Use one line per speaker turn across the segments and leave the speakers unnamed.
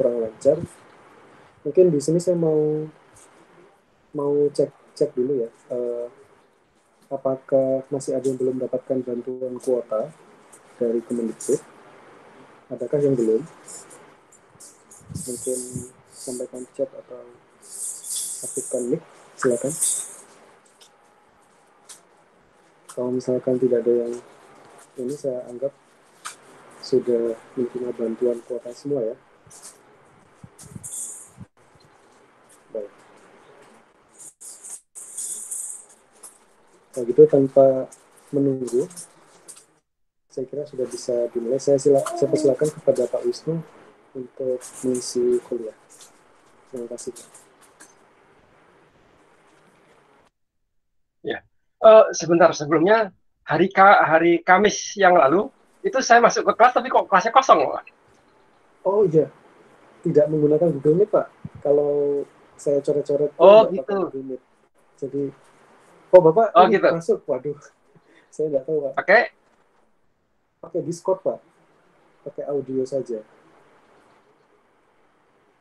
kurang lancar. Mungkin di sini saya mau cek dulu ya, apakah masih ada yang belum mendapatkan bantuan kuota dari Kemendikbud? Adakah yang belum? Mungkin sampaikan chat atau aktifkan mic, silakan. Kalau misalkan tidak ada yang ini, saya anggap sudah menerima bantuan kuota semua ya. Baik. Kalau gitu tanpa menunggu, saya kira sudah bisa dimulai. Saya persilakan kepada Pak Wisnu untuk mengisi kuliah. Terima kasih.
Ya, sebentar sebelumnya hari Kamis yang lalu itu saya masuk ke kelas tapi kok kelasnya kosong, Pak.
Oh iya, tidak menggunakan Google Meet, Pak. Kalau saya coret-coret pun
Oh
nggak pakai
gitu.
Google Meet. Jadi, oh Bapak
Oh
ini
gitu.
masuk, waduh, saya nggak tahu Pak.
Pakai
Pakai Discord Pak, pakai audio saja.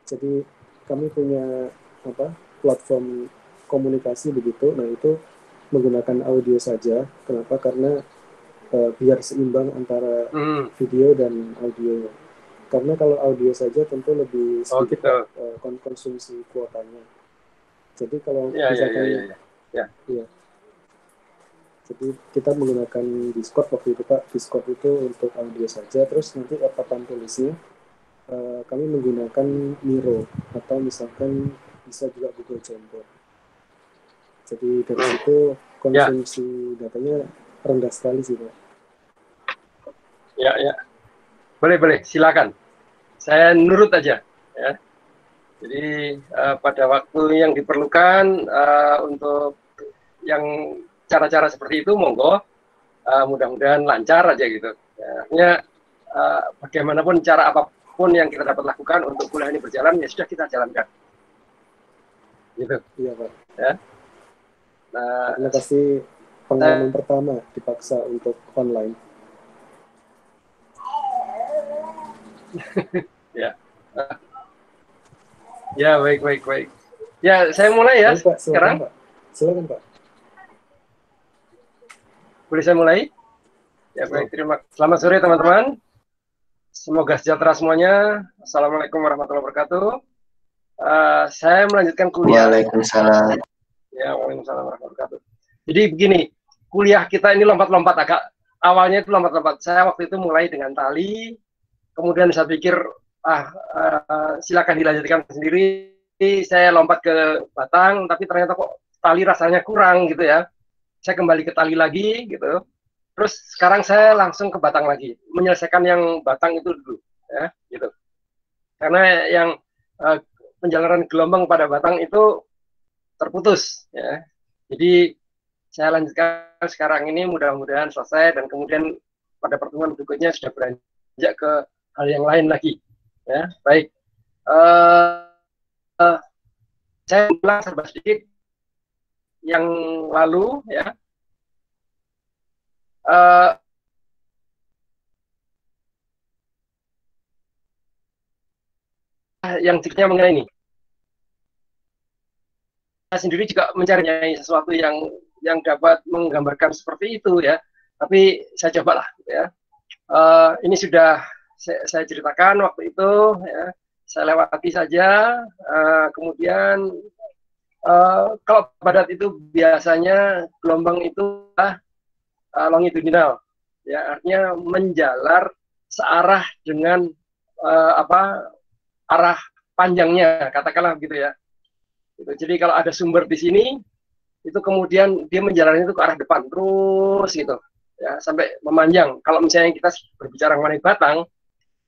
Jadi kami punya platform komunikasi begitu. Nah itu menggunakan audio saja. Kenapa? Karena biar seimbang antara video dan audio. Karena kalau audio saja tentu lebih sedikit
gitu.
Pak konsumsi kuotanya. Jadi kalau misalkan ya, jadi kita menggunakan Discord waktu itu Pak. Discord itu untuk audio saja. Terus nanti papan tulisnya kami menggunakan Miro atau misalkan bisa juga Google Jamboard. Jadi dari situ konsumsi datanya rendah sekali sih Pak.
Ya. Boleh, silakan. Saya nurut aja ya. Jadi pada waktu yang diperlukan untuk yang cara-cara seperti itu monggo, mudah-mudahan lancar aja gitu. Ya, artinya bagaimanapun cara apapun yang kita dapat lakukan untuk kuliah ini berjalan ya sudah kita jalankan. Gitu.
Iya Pak.
Ya. Nah,
karena pasti pengalaman pertama dipaksa untuk online.
Ya. Ya, baik. Ya, saya mulai ya.
Baik Pak,
sekarang.
Pak. Silakan Pak.
Boleh saya mulai? Ya, baik. Terima kasih. Selamat sore teman-teman. Semoga sejahtera semuanya. Assalamualaikum warahmatullahi wabarakatuh. Saya melanjutkan kuliah.
Waalaikumsalam.
Ya, waalaikumsalam warahmatullahi wabarakatuh. Jadi begini, kuliah kita ini lompat-lompat agak. Awalnya itu lompat-lompat. Saya waktu itu mulai dengan tali. Kemudian saya pikir, silakan dilanjutkan sendiri. Saya lompat ke batang, tapi ternyata kok tali rasanya kurang gitu ya. Saya kembali ke tali lagi gitu. Terus sekarang saya langsung ke batang lagi, menyelesaikan yang batang itu dulu, ya, gitu. Karena yang penjalanan gelombang pada batang itu terputus, ya. Jadi saya lanjutkan sekarang ini, mudah-mudahan selesai dan kemudian pada pertemuan berikutnya sudah beranjak ke hal yang lain lagi, ya. Baik, saya ulang serba sedikit yang lalu, ya. Yang ciknya mengenai ini. Saya sendiri juga mencari sesuatu yang dapat menggambarkan seperti itu ya. Tapi saya cobalah ya. Ini sudah saya ceritakan waktu itu ya. Saya lewati saja. Kemudian kalau padat itu biasanya gelombang itu longitudinal, ya artinya menjalar searah dengan arah panjangnya, katakanlah begitu ya. Jadi kalau ada sumber di sini, itu kemudian dia menjalannya itu ke arah depan terus gitu, ya sampai memanjang. Kalau misalnya kita berbicara mengenai batang,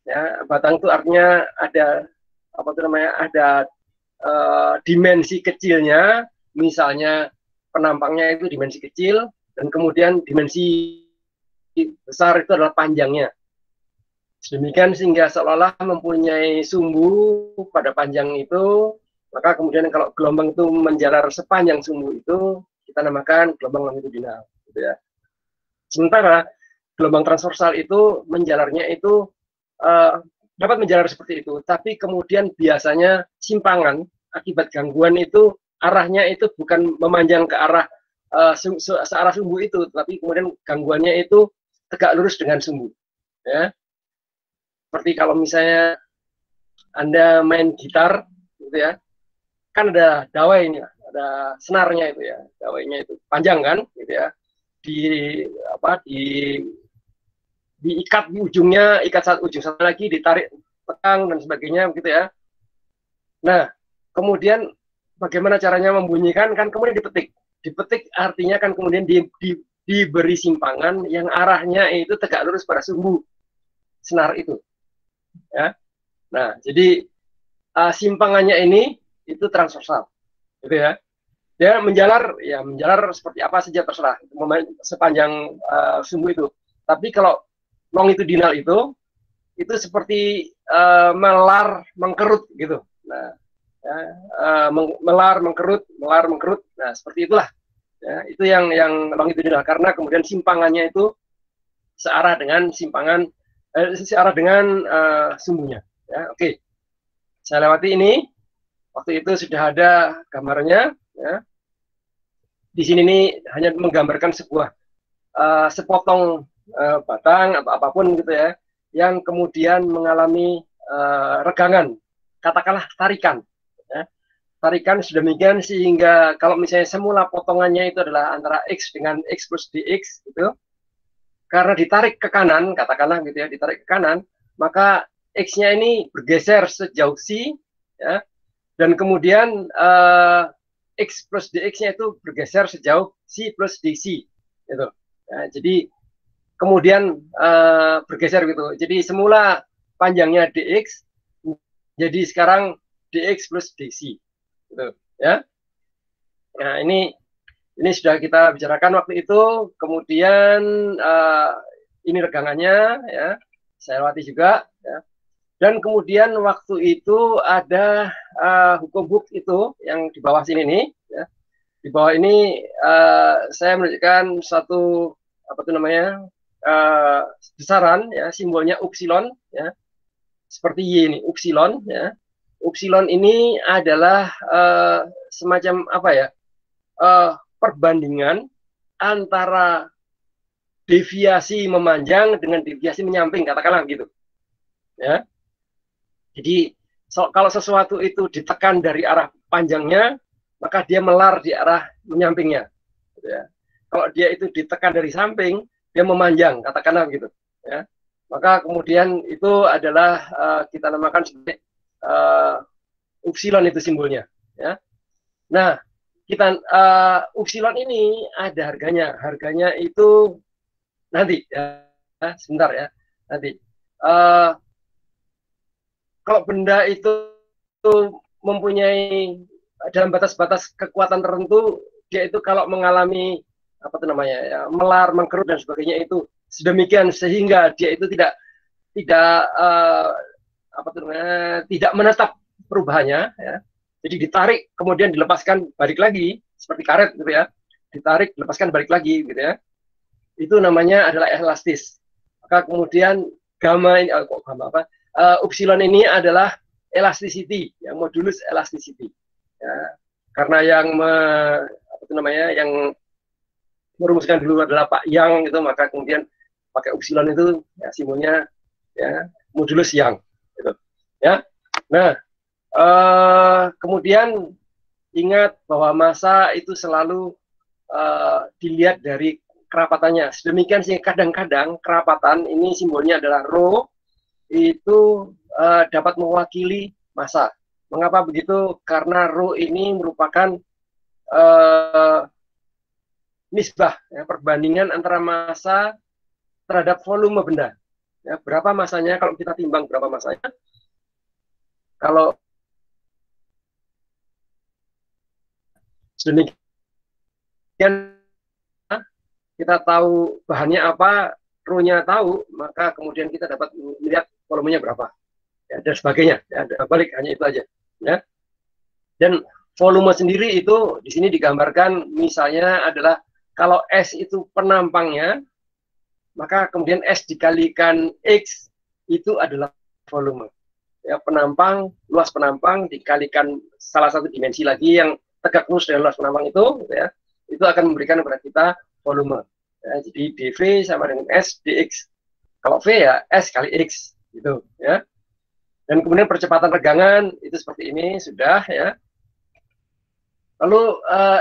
ya batang itu artinya ada ada dimensi kecilnya, misalnya penampangnya itu dimensi kecil, dan kemudian dimensi besar itu adalah panjangnya. Demikian sehingga seolah-olah mempunyai sumbu pada panjang itu, maka kemudian kalau gelombang itu menjalar sepanjang sumbu itu, kita namakan gelombang longitudinal. Gitu ya. Sementara gelombang transversal itu menjalarnya itu dapat menjalar seperti itu, tapi kemudian biasanya simpangan akibat gangguan itu arahnya itu bukan memanjang ke arah searah sumbu itu, tapi kemudian gangguannya itu tegak lurus dengan sumbu. Ya. Seperti kalau misalnya Anda main gitar, gitu ya, kan ada dawainya, ada senarnya itu ya, dawainya itu panjang kan, gitu ya, diikat di ujungnya, ikat ujung satu lagi, ditarik tekan dan sebagainya, gitu ya. Nah, kemudian bagaimana caranya membunyikan, kan kemudian dipetik artinya kan kemudian diberi simpangan yang arahnya itu tegak lurus pada sumbu senar itu. Ya. Nah, jadi simpangannya ini itu transversal, gitu ya. Dia menjalar seperti apa saja terserah sepanjang sumbu itu. Tapi kalau longitudinal itu seperti melar mengkerut gitu. Nah, ya, melar mengkerut. Nah, seperti itulah. Ya, itu yang longitudinal, karena kemudian simpangannya itu searah dengan sumbunya. Ya, oke. Saya lewati ini. Waktu itu sudah ada gambarnya. Ya. Di sini nih hanya menggambarkan sebuah sepotong batang atau apapun gitu ya, yang kemudian mengalami regangan, katakanlah tarikan. Ya. Tarikan sedemikian sehingga kalau misalnya semula potongannya itu adalah antara X dengan X plus DX gitu, karena ditarik ke kanan, katakanlah gitu ya, ditarik ke kanan, maka X-nya ini bergeser sejauh C, ya, dan kemudian X plus DX-nya itu bergeser sejauh C plus DC, gitu. Ya, jadi kemudian bergeser gitu. Jadi semula panjangnya DX, jadi sekarang DX plus DC, gitu. Ya. Nah, ini sudah kita bicarakan waktu itu. Kemudian ini regangannya, ya, saya lewati juga. Ya. Dan kemudian waktu itu ada hukum Hooke itu yang di bawah sini nih. Ya. Di bawah ini saya menunjukkan satu besaran, ya, simbolnya upsilon, ya, seperti Y ini, upsilon, ya. Upsilon ini adalah semacam apa ya? Perbandingan antara deviasi memanjang dengan deviasi menyamping, katakanlah gitu. Ya. Jadi kalau sesuatu itu ditekan dari arah panjangnya, maka dia melar di arah menyampingnya. Gitu ya. Kalau dia itu ditekan dari samping, dia memanjang, katakanlah begitu. Ya. Maka kemudian itu adalah kita namakan sebagai upsilon itu simbolnya. Ya. Nah, kita upsilon ini ada harganya. Harganya itu nanti, ya, sebentar ya, nanti. Kalau benda itu mempunyai dalam batas-batas kekuatan tertentu, dia itu kalau mengalami ya, melar, mengkerut dan sebagainya itu sedemikian sehingga dia itu tidak menetap perubahannya, ya. Jadi ditarik kemudian dilepaskan balik lagi seperti karet gitu ya, ditarik dilepaskan balik lagi gitu ya, itu namanya adalah elastis. Maka kemudian upsilon ini adalah elasticity, ya, modulus elasticity. Ya, karena yang merumuskan dulu adalah Pak Young itu, maka kemudian pakai upsilon itu, ya, simbolnya, ya, modulus Young. Gitu. Ya, nah kemudian ingat bahwa massa itu selalu dilihat dari kerapatannya. Sedemikian sih kadang-kadang kerapatan ini simbolnya adalah rho itu dapat mewakili massa. Mengapa begitu? Karena rho ini merupakan nisbah, ya, perbandingan antara massa terhadap volume benda. Ya, berapa massanya kalau kita timbang berapa massanya? Kalau sedemikian kita tahu bahannya apa, rho-nya tahu, maka kemudian kita dapat melihat volumenya berapa, ya, dan sebagainya. Ya, balik hanya itu aja. Ya. Dan volume sendiri itu di sini digambarkan misalnya adalah kalau S itu penampangnya, maka kemudian S dikalikan X itu adalah volume. Ya, penampang, luas penampang dikalikan salah satu dimensi lagi yang tegak lurus dengan luas penampang itu, gitu ya, itu akan memberikan kepada kita volume. Ya, jadi dV sama dengan S dx. Kalau V ya S kali X, gitu ya. Dan kemudian percepatan regangan itu seperti ini sudah ya. Lalu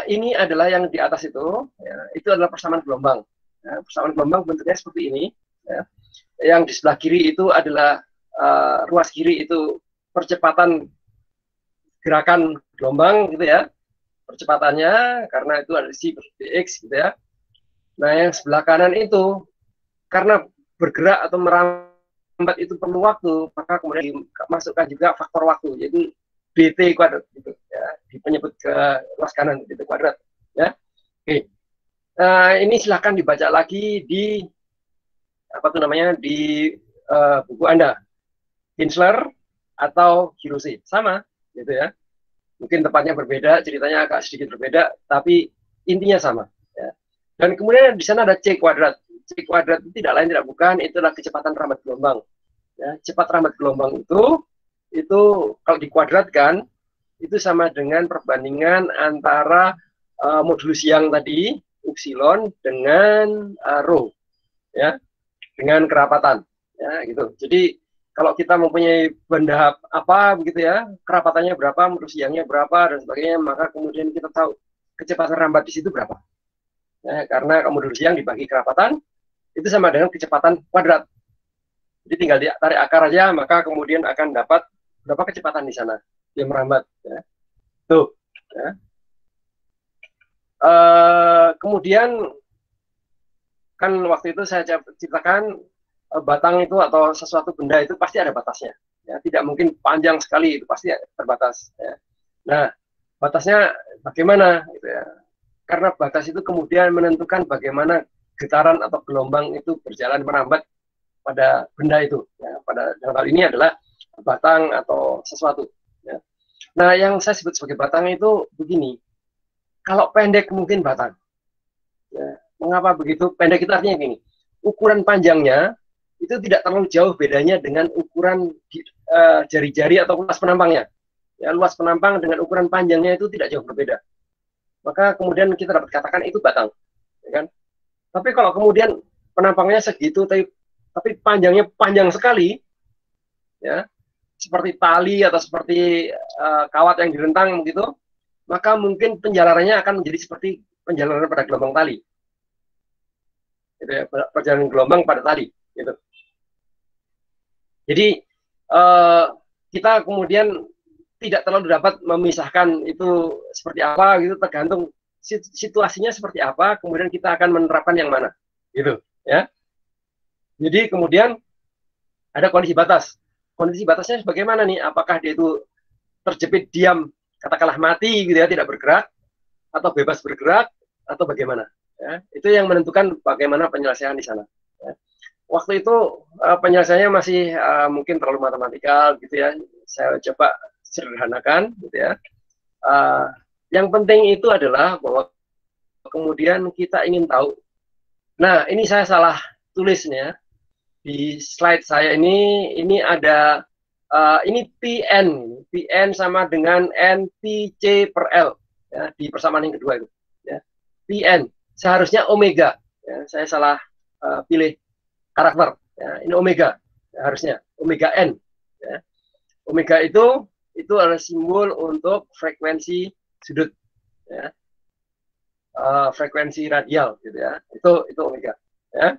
ini adalah yang di atas itu, ya, itu adalah persamaan gelombang. Ya, persamaan gelombang bentuknya seperti ini. Ya. Yang di sebelah kiri itu adalah ruas kiri itu percepatan gerakan gelombang gitu ya, percepatannya karena itu ada c per dx gitu ya. Nah yang sebelah kanan itu karena bergerak atau merambat itu perlu waktu, maka kemudian dimasukkan juga faktor waktu, yaitu dt kuadrat gitu ya, penyebut ke luas kanan dt kuadrat ya. Oke, ini silahkan dibaca lagi di apa tuh namanya di buku Anda, Hensler atau Hirose, sama gitu ya. Mungkin tempatnya berbeda, ceritanya agak sedikit berbeda, tapi intinya sama. Ya. Dan kemudian di sana ada C kuadrat. C kuadrat itu tidak lain tidak bukan, itulah kecepatan rambat gelombang. Ya, cepat rambat gelombang itu kalau dikuadratkan itu sama dengan perbandingan antara modulus yang tadi upsilon dengan rho, ya, dengan kerapatan, ya gitu. Jadi kalau kita mempunyai benda apa begitu ya, kerapatannya berapa, modulus siangnya berapa dan sebagainya, maka kemudian kita tahu kecepatan rambat di situ berapa. Ya, karena modulus siang dibagi kerapatan itu sama dengan kecepatan kuadrat. Jadi tinggal ditarik akar aja, maka kemudian akan dapat berapa kecepatan di sana dia merambat. Ya. Tuh. Ya. Kemudian kan waktu itu saya ciptakan batang itu atau sesuatu benda itu pasti ada batasnya. Ya, tidak mungkin panjang sekali, itu pasti terbatas. Ya. Nah, batasnya bagaimana? Gitu ya. Karena batas itu kemudian menentukan bagaimana getaran atau gelombang itu berjalan merambat pada benda itu. Ya. Pada dalam hal ini adalah batang atau sesuatu. Ya. Nah, yang saya sebut sebagai batang itu begini. Kalau pendek mungkin batang. Ya. Mengapa begitu? Pendek itu artinya gini. Ukuran panjangnya itu tidak terlalu jauh bedanya dengan ukuran jari-jari atau luas penampangnya. Ya, luas penampang dengan ukuran panjangnya itu tidak jauh berbeda. Maka kemudian kita dapat katakan itu batang. Ya kan? Tapi kalau kemudian penampangnya segitu, tapi panjangnya panjang sekali, ya, seperti tali atau seperti kawat yang direntang begitu, maka mungkin penjalarannya akan menjadi seperti penjalaran pada gelombang tali. Gitu ya, perjalanan gelombang pada tali. Gitu. Jadi kita kemudian tidak terlalu dapat memisahkan itu seperti apa gitu, tergantung situasinya seperti apa, kemudian kita akan menerapkan yang mana, gitu ya. Jadi kemudian ada kondisi batas. Kondisi batasnya bagaimana nih? Apakah dia itu terjepit diam, katakanlah mati gitu ya, tidak bergerak, atau bebas bergerak, atau bagaimana? Ya, itu yang menentukan bagaimana penyelesaian di sana. Ya. Waktu itu penyelesaiannya masih mungkin terlalu matematikal gitu ya. Saya coba sederhanakan gitu ya. Yang penting itu adalah bahwa kemudian kita ingin tahu. Nah, ini saya salah tulisnya di slide saya ini ada ini PN sama dengan NPC per L ya, di persamaan yang kedua itu. Ya. PN seharusnya omega. Ya, saya salah pilih karakter. Ya, ini omega ya, harusnya omega n. Ya. Omega itu adalah simbol untuk frekuensi sudut, ya. Frekuensi radial, gitu ya. Itu omega. Ya.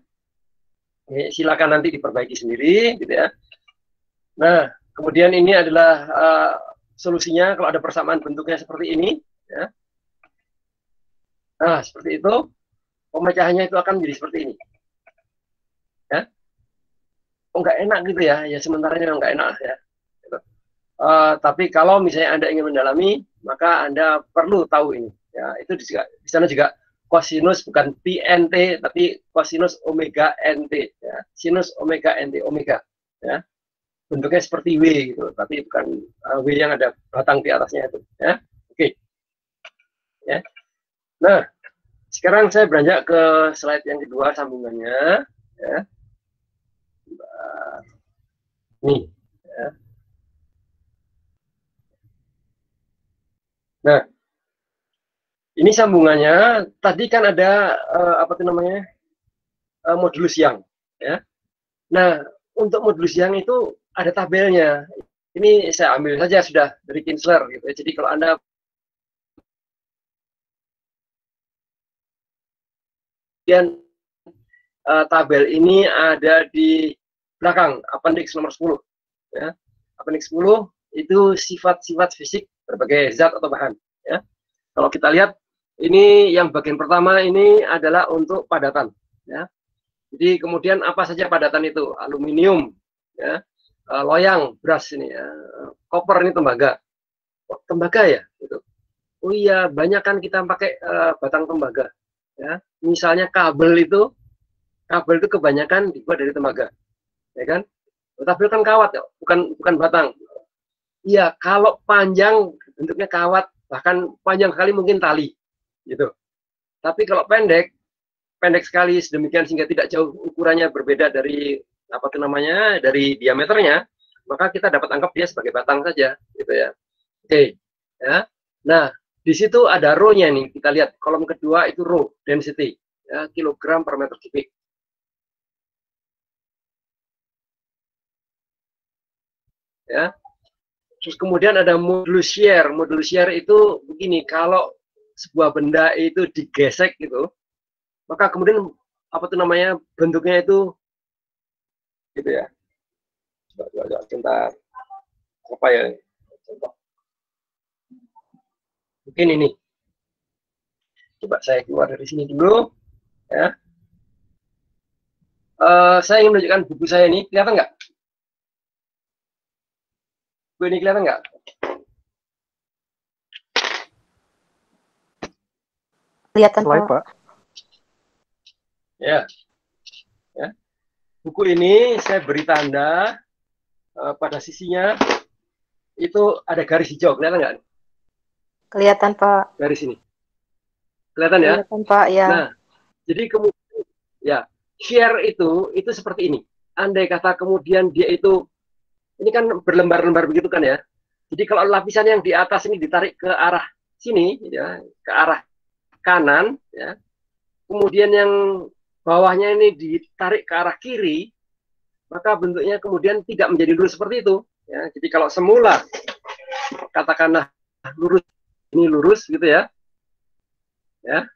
Silakan nanti diperbaiki sendiri, gitu ya. Nah, kemudian ini adalah solusinya kalau ada persamaan bentuknya seperti ini. Ya. Nah, seperti itu, pemecahannya itu akan menjadi seperti ini. Ya. Oh, nggak enak gitu ya, ya sementaranya nggak enak ya. Gitu. Tapi kalau misalnya Anda ingin mendalami, maka Anda perlu tahu ini. Ya, itu juga, di sana juga kosinus bukan PNT, tapi kosinus omega NT. Ya. Sinus omega NT, omega. Ya. Bentuknya seperti W gitu, tapi bukan W yang ada batang di atasnya itu. Ya. Oke. Ya. Nah, sekarang saya beranjak ke slide yang kedua sambungannya. Ya. Nih, Ya. Nah, ini sambungannya. Tadi kan ada apa itu namanya modulus yang. Ya. Nah, untuk modulus yang itu ada tabelnya. Ini saya ambil saja sudah dari Kinsler gitu. Jadi kalau Anda kemudian tabel ini ada di belakang appendix nomor 10. Ya. Appendix 10 itu sifat-sifat fisik berbagai zat atau bahan. Ya. Kalau kita lihat ini yang bagian pertama ini adalah untuk padatan. Ya. Jadi kemudian apa saja padatan itu? Aluminium, ya, loyang, beras ini, ya. Koper ini tembaga. Oh, tembaga ya, gitu. Oh iya, banyak kan kita pakai batang tembaga. Ya. Misalnya kabel itu kebanyakan dibuat dari tembaga, ya kan? Tapi kan kawat, ya, bukan batang. Iya, kalau panjang bentuknya kawat, bahkan panjang sekali mungkin tali, gitu. Tapi kalau pendek sekali sedemikian sehingga tidak jauh ukurannya berbeda dari apa itu namanya dari diameternya, maka kita dapat anggap dia sebagai batang saja, gitu ya. Oke, ya. Nah, di situ ada rho-nya nih. Kita lihat kolom kedua itu rho density, ya, kilogram per meter kubik. Ya. Terus kemudian ada modulus shear. Modulus shear itu begini, kalau sebuah benda itu digesek gitu, maka kemudian apa itu namanya bentuknya itu gitu ya. Coba sebentar. Apa ya? Contoh. Mungkin ini. Coba saya keluar dari sini dulu. Ya. Saya ingin menunjukkan buku saya ini. Kelihatan nggak? Buku ini kelihatan nggak?
Kelihatan, Pak.
Ya. Ya. Buku ini saya beri tanda pada sisinya itu ada garis hijau. Kelihatan nggak?
Kelihatan, Pak.
Garis ini. Kelihatan ya?
Kelihatan, Pak, ya.
Nah, jadi kemudian ya, shear itu seperti ini. Andai kata kemudian dia itu ini kan berlembar-lembar begitu kan ya. Jadi kalau lapisan yang di atas ini ditarik ke arah sini ya, ke arah kanan ya. Kemudian yang bawahnya ini ditarik ke arah kiri, maka bentuknya kemudian tidak menjadi lurus seperti itu ya. Jadi kalau semula katakanlah lurus, ini lurus gitu ya. Ya.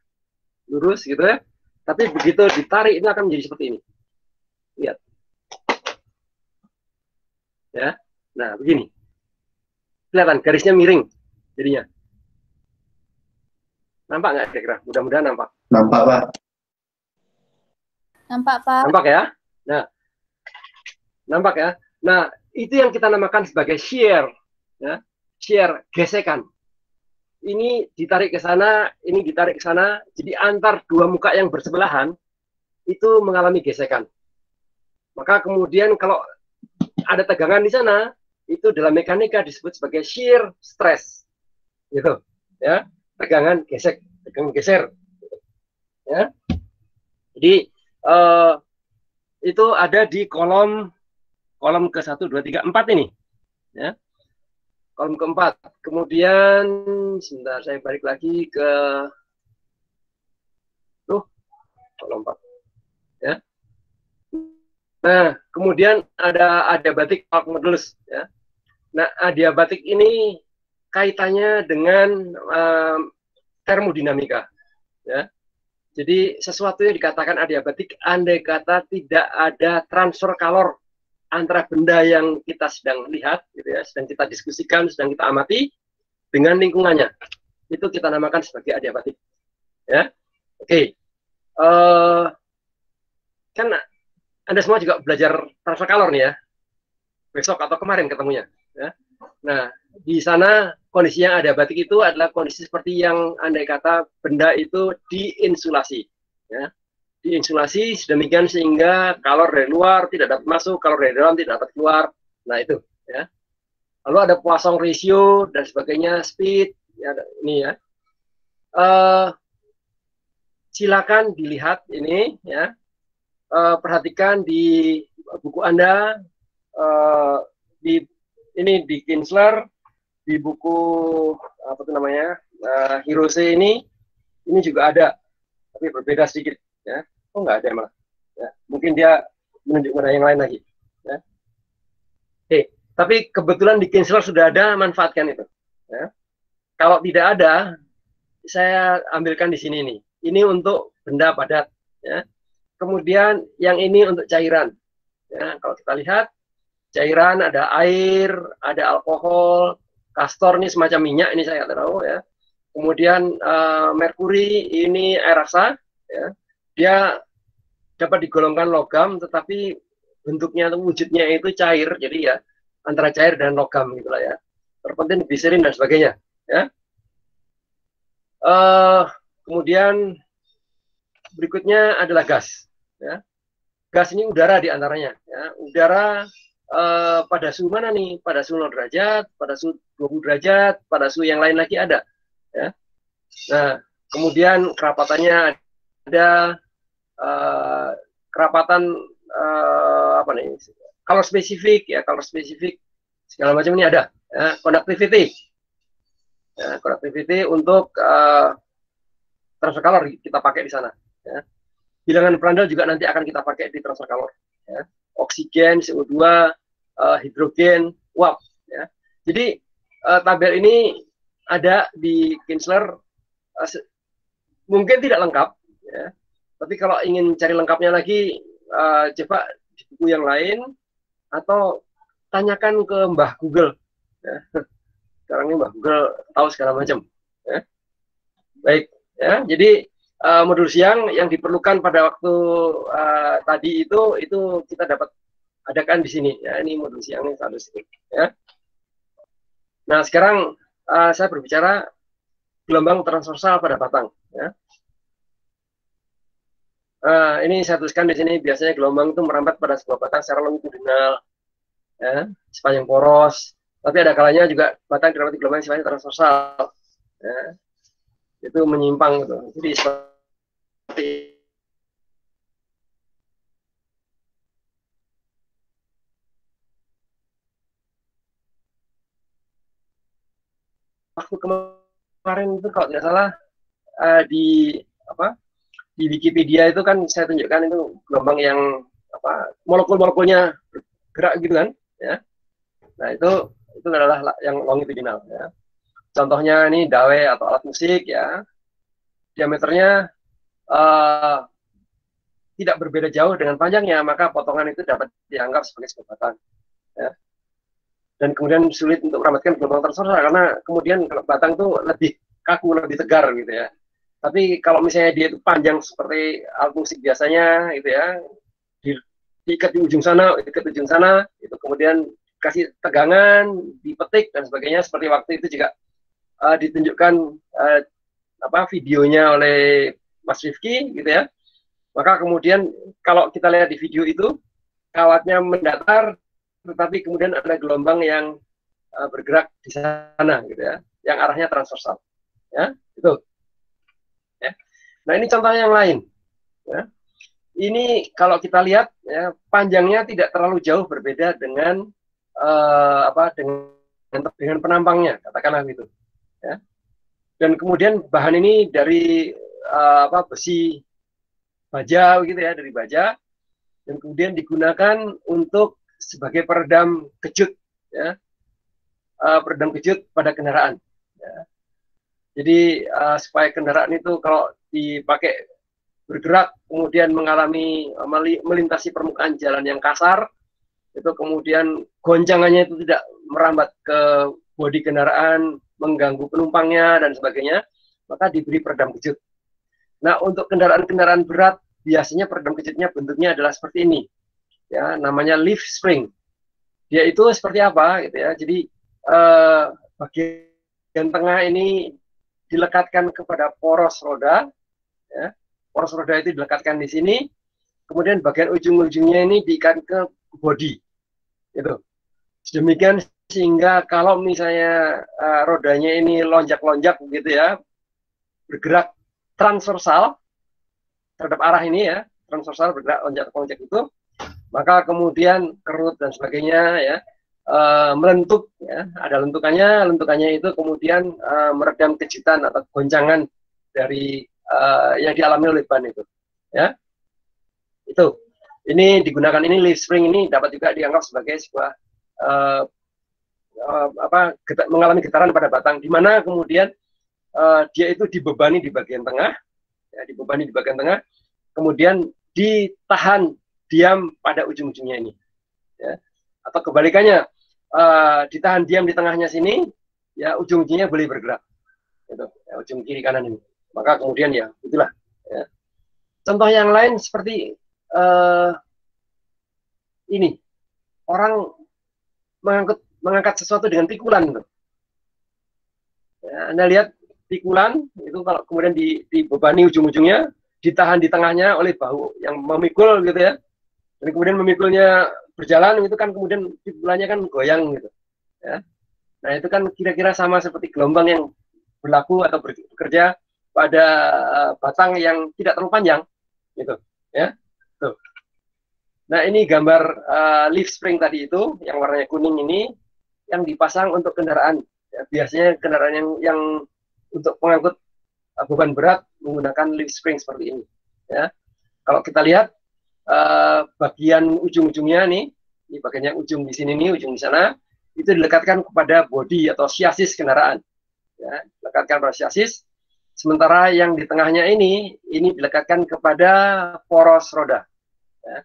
Lurus gitu ya. Tapi begitu ditarik ini akan menjadi seperti ini. Lihat. Ya. Nah, begini. Kelihatan garisnya miring jadinya. Nampak nggak kira-kira? Mudah-mudahan nampak.
Nampak, Pak.
Nampak, Pak.
Nampak ya? Nah. Nampak ya? Nah, itu yang kita namakan sebagai shear. Ya. Shear, gesekan. Ini ditarik ke sana, ini ditarik ke sana. Jadi antar dua muka yang bersebelahan itu mengalami gesekan. Maka kemudian kalau ada tegangan di sana, itu dalam mekanika disebut sebagai shear stress. Gitu. Ya. Tegangan gesek, tegangan geser. Ya. Jadi itu ada di kolom ke-1, 2, 3, 4 ini. Ya. Kolom keempat. Kemudian sebentar saya balik lagi ke kolom 4. Ya. Nah, kemudian ada adiabatik arc modulus ya. Nah, adiabatik ini kaitannya dengan termodinamika ya. Jadi sesuatu yang dikatakan adiabatik andai kata tidak ada transfer kalor antara benda yang kita sedang lihat, gitu ya, sedang kita diskusikan, sedang kita amati dengan lingkungannya, itu kita namakan sebagai adiabatik. Ya, oke. Kan Anda semua juga belajar transfer kalor nih ya, besok atau kemarin ketemunya. Ya. Nah, di sana kondisi yang adiabatik itu adalah kondisi seperti yang andai kata benda itu diinsulasi. Ya. Diinsulasi sedemikian sehingga kalor dari luar tidak dapat masuk, kalor dari dalam tidak dapat keluar. Nah itu ya. Lalu ada Poisson ratio dan sebagainya, speed ya, ini ya. Silakan dilihat ini ya. Perhatikan di buku Anda di Kinsler, di buku apa itu namanya Hirose ini juga ada, tapi berbeda sedikit ya. Oh nggak ada malah ya. Mungkin dia menunjukkan yang lain lagi ya. Oke, tapi kebetulan di Kinsler sudah ada, manfaatkan itu ya. Kalau tidak ada, saya ambilkan di sini nih. Ini untuk benda padat ya. Kemudian yang ini untuk cairan ya. Kalau kita lihat cairan ada air, ada alkohol, kastor ini semacam minyak, ini saya tahu ya. Kemudian merkuri ini air rasa ya. Dia dapat digolongkan logam, tetapi bentuknya atau wujudnya itu cair, jadi ya antara cair dan logam gitulah ya. Terpenting gliserin dan sebagainya ya. Kemudian berikutnya adalah gas ya. Gas ini udara diantaranya ya. Udara pada suhu mana nih? Pada suhu 0 derajat, pada suhu 20 derajat, pada suhu yang lain lagi ada ya. Nah, kemudian kerapatannya ada kerapatan apa nih? Color spesifik ya, color spesifik segala macam ini ada ya. Conductivity ya, conductivity untuk transfer color kita pakai di sana ya. Bilangan Prandtl juga nanti akan kita pakai di transfer color ya. Oksigen, CO2, hidrogen, uap ya. Jadi tabel ini ada di Kinsler, mungkin tidak lengkap ya. Tapi kalau ingin cari lengkapnya lagi, coba di buku yang lain atau tanyakan ke Mbah Google ya. Sekarang ini Mbah Google tahu segala macam ya. Baik ya, jadi modul siang yang diperlukan pada waktu tadi itu kita dapat adakan di sini ya. Ini modul siang ini satu ya. Nah, sekarang saya berbicara gelombang transversal pada batang ya. Ini saya tuliskan di sini, biasanya gelombang itu merambat pada sebuah batang secara longitudinal ya, sepanjang poros. Tapi ada kalanya juga batang dirambati gelombang sifatnya transversal ya. Itu menyimpang gitu. Jadi seperti waktu kemarin itu kalau tidak salah di Wikipedia itu kan saya tunjukkan itu gelombang yang molekul-molekulnya bergerak gitu kan ya. Nah, itu adalah yang longitudinal ya. Contohnya ini dawai atau alat musik ya. Diameternya tidak berbeda jauh dengan panjangnya, maka potongan itu dapat dianggap sebagai sebuah batang ya. Dan kemudian sulit untuk meramatkan gelombang transversal karena kemudian kalau batang itu lebih kaku, lebih tegar gitu ya. Tapi kalau misalnya dia itu panjang seperti alat musik biasanya gitu ya, diikat di ujung sana, itu kemudian kasih tegangan, dipetik dan sebagainya, seperti waktu itu juga ditunjukkan videonya oleh Mas Rifki gitu ya. Maka kemudian kalau kita lihat di video itu kawatnya mendatar, tetapi kemudian ada gelombang yang bergerak di sana gitu ya, yang arahnya transversal ya, itu ya. Nah, ini contoh yang lain ya. Ini kalau kita lihat ya, panjangnya tidak terlalu jauh berbeda dengan dengan penampangnya, katakanlah gitu ya. Dan kemudian bahan ini dari besi baja gitu ya, dari baja, dan kemudian digunakan untuk sebagai peredam kejut ya, peredam kejut pada kendaraan ya. Jadi supaya kendaraan itu kalau dipakai bergerak kemudian melintasi permukaan jalan yang kasar, itu kemudian goncangannya itu tidak merambat ke bodi kendaraan, mengganggu penumpangnya dan sebagainya, maka diberi peredam kejut. Nah, untuk kendaraan-kendaraan berat biasanya peredam kejutnya bentuknya adalah seperti ini ya, namanya leaf spring. Dia itu seperti apa gitu ya. Jadi bagian tengah ini dilekatkan kepada poros roda ya. Poros roda itu dilekatkan di sini, kemudian bagian ujung-ujungnya ini diikat ke bodi itu. Sedemikian sehingga kalau misalnya rodanya ini lonjak-lonjak gitu ya, bergerak transversal terhadap arah ini ya, transversal bergerak lonjak-lonjak itu, maka kemudian kerut dan sebagainya ya, melentuk, ya, ada lentukannya itu kemudian meredam kejutan atau goncangan dari yang dialami oleh ban itu, ya. Itu, ini digunakan, ini leaf spring ini dapat juga dianggap sebagai sebuah mengalami getaran pada batang, di mana kemudian dia itu dibebani di bagian tengah, ya, dibebani di bagian tengah, kemudian ditahan diam pada ujung-ujungnya ini, ya. Atau kebalikannya, ditahan diam di tengahnya sini, ya, ujung-ujungnya boleh bergerak, gitu, ya, ujung kiri kanan ini. Maka kemudian ya itulah, ya. Contoh yang lain seperti ini, orang mengangkat sesuatu dengan pikulan, gitu. Ya, Anda lihat pikulan itu kalau kemudian dibebani ujung-ujungnya, ditahan di tengahnya oleh bahu yang memikul, gitu ya. Dan kemudian memikulnya berjalan, itu kan kemudian pikulannya kan goyang, gitu, ya. Nah, itu kan kira-kira sama seperti gelombang yang berlaku atau bekerja pada batang yang tidak terlalu panjang, gitu, ya. Tuh. Nah, ini gambar leaf spring tadi itu yang warnanya kuning ini yang dipasang untuk kendaraan, ya, biasanya kendaraan yang untuk pengangkut beban berat menggunakan leaf spring seperti ini, ya. Kalau kita lihat bagian ujung-ujungnya nih, ini bagian yang ujung di sini nih, ujung di sana, itu dilekatkan kepada bodi atau chasis kendaraan, ya, dilekatkan pada chasis. Sementara yang di tengahnya ini dilekatkan kepada poros roda, ya.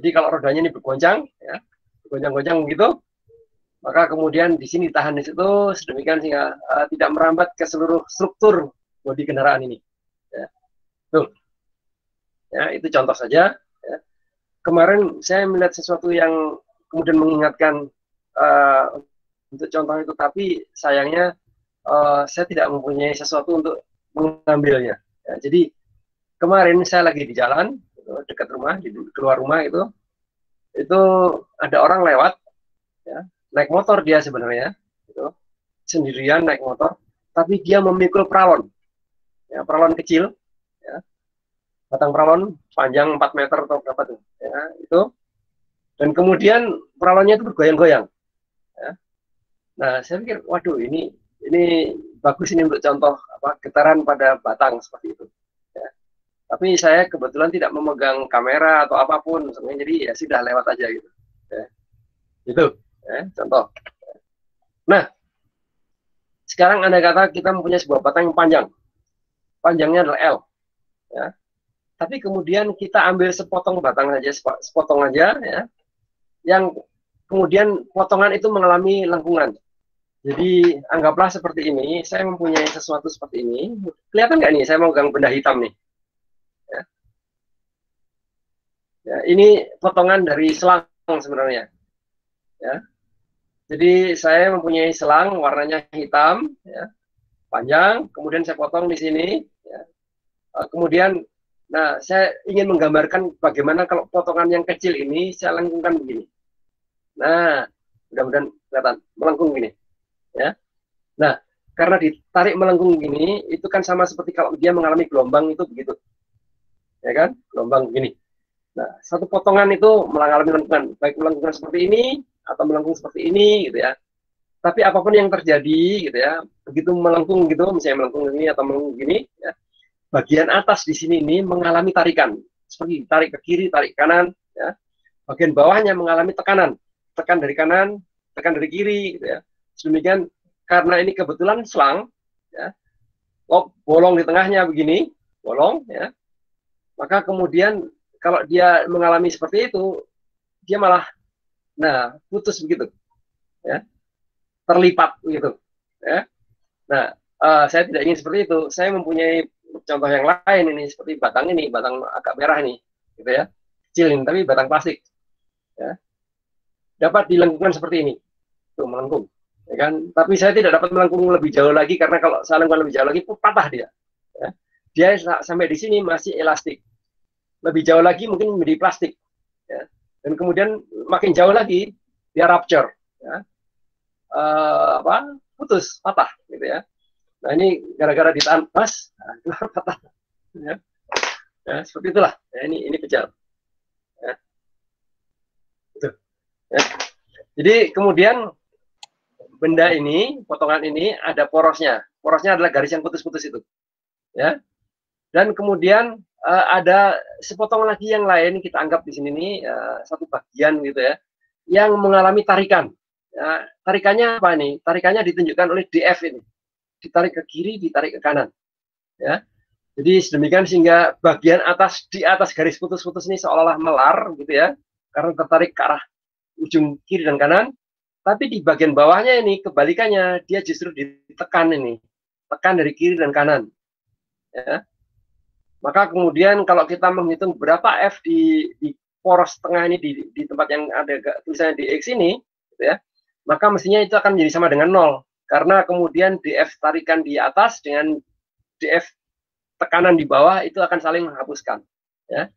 Jadi kalau rodanya ini bergoncang, ya, bergoncang-goncang begitu, maka kemudian di sini tahan di situ sedemikian sehingga tidak merambat ke seluruh struktur bodi kendaraan ini, ya. Tuh, ya, itu contoh saja, ya. Kemarin saya melihat sesuatu yang kemudian mengingatkan untuk contoh itu, tapi sayangnya saya tidak mempunyai sesuatu untuk mengambilnya, ya. Jadi kemarin saya lagi di jalan dekat rumah, keluar rumah itu ada orang lewat, ya, naik motor dia sebenarnya, gitu, sendirian naik motor, tapi dia memikul pralon, ya, pralon kecil, ya, batang pralon panjang 4 meter atau berapa tuh, ya, itu, dan kemudian pralonnya itu bergoyang-goyang, ya. Nah, saya pikir, waduh, ini bagus ini untuk contoh getaran pada batang seperti itu, ya. Tapi saya kebetulan tidak memegang kamera atau apapun, jadi ya sudah lewat aja gitu, ya. Itu, ya, contoh. Nah, sekarang Anda kata kita mempunyai sebuah batang yang panjang, panjangnya adalah L, ya. Tapi kemudian kita ambil sepotong batang saja, sepotong aja, ya, yang kemudian potongan itu mengalami lengkungan. Jadi anggaplah seperti ini, saya mempunyai sesuatu seperti ini. Kelihatan nggak nih, saya memegang benda hitam nih. Ya. Ya, ini potongan dari selang sebenarnya. Ya. Jadi saya mempunyai selang warnanya hitam, ya, panjang, kemudian saya potong di sini. Ya. Kemudian, nah, saya ingin menggambarkan bagaimana kalau potongan yang kecil ini saya lengkungkan begini. Nah, mudah-mudahan kelihatan melengkung gini, ya. Nah, karena ditarik melengkung gini, itu kan sama seperti kalau dia mengalami gelombang itu begitu, ya kan, gelombang gini. Nah, satu potongan itu mengalami lengkungan, baik melengkung seperti ini atau melengkung seperti ini, gitu ya. Tapi apapun yang terjadi, gitu ya, begitu melengkung gitu, misalnya melengkung ini atau melengkung gini, ya, bagian atas di sini ini mengalami tarikan, seperti tarik ke kiri, tarik ke kanan, ya. Bagian bawahnya mengalami tekanan, tekan dari kanan, tekan dari kiri, gitu ya. Sedemikian karena ini kebetulan selang, ya, bolong di tengahnya begini, bolong, ya. Maka kemudian kalau dia mengalami seperti itu, dia malah, nah, putus begitu, ya, terlipat begitu, ya. Nah, saya tidak ingin seperti itu. Saya mempunyai contoh yang lain ini, seperti batang ini, batang agak merah nih, gitu ya, kecil ini, tapi batang plastik, ya, dapat dilengkungkan seperti ini, tuh melengkung, ya kan. Tapi saya tidak dapat melengkung lebih jauh lagi karena kalau saya lengkung lebih jauh lagi, patah dia, ya. Dia sampai di sini masih elastik, lebih jauh lagi mungkin menjadi plastik, ya. Dan kemudian makin jauh lagi dia rupture, ya, putus, patah, gitu ya. Nah, ini gara-gara ditahan pas, nah, patah, ya. Ya, seperti itulah, ya, ini pejal, ya. Itu, ya. Jadi kemudian benda ini, potongan ini ada porosnya. Porosnya adalah garis yang putus-putus itu. Ya. Dan kemudian ada sepotong lagi yang lain, kita anggap di sini nih satu bagian gitu ya, yang mengalami tarikan. Ya, tarikannya apa nih? Tarikannya ditunjukkan oleh DF ini. Ditarik ke kiri, ditarik ke kanan. Ya. Jadi sedemikian sehingga bagian atas di atas garis putus-putus ini seolah-olah melar gitu ya, karena tertarik ke arah ujung kiri dan kanan. Tapi di bagian bawahnya ini kebalikannya, dia justru ditekan ini, tekan dari kiri dan kanan. Ya. Maka kemudian kalau kita menghitung berapa F di poros tengah ini di tempat yang ada tulisannya di X ini, gitu ya, maka mestinya itu akan menjadi sama dengan 0. Karena kemudian DF tarikan di atas dengan DF tekanan di bawah itu akan saling menghapuskan. Ya.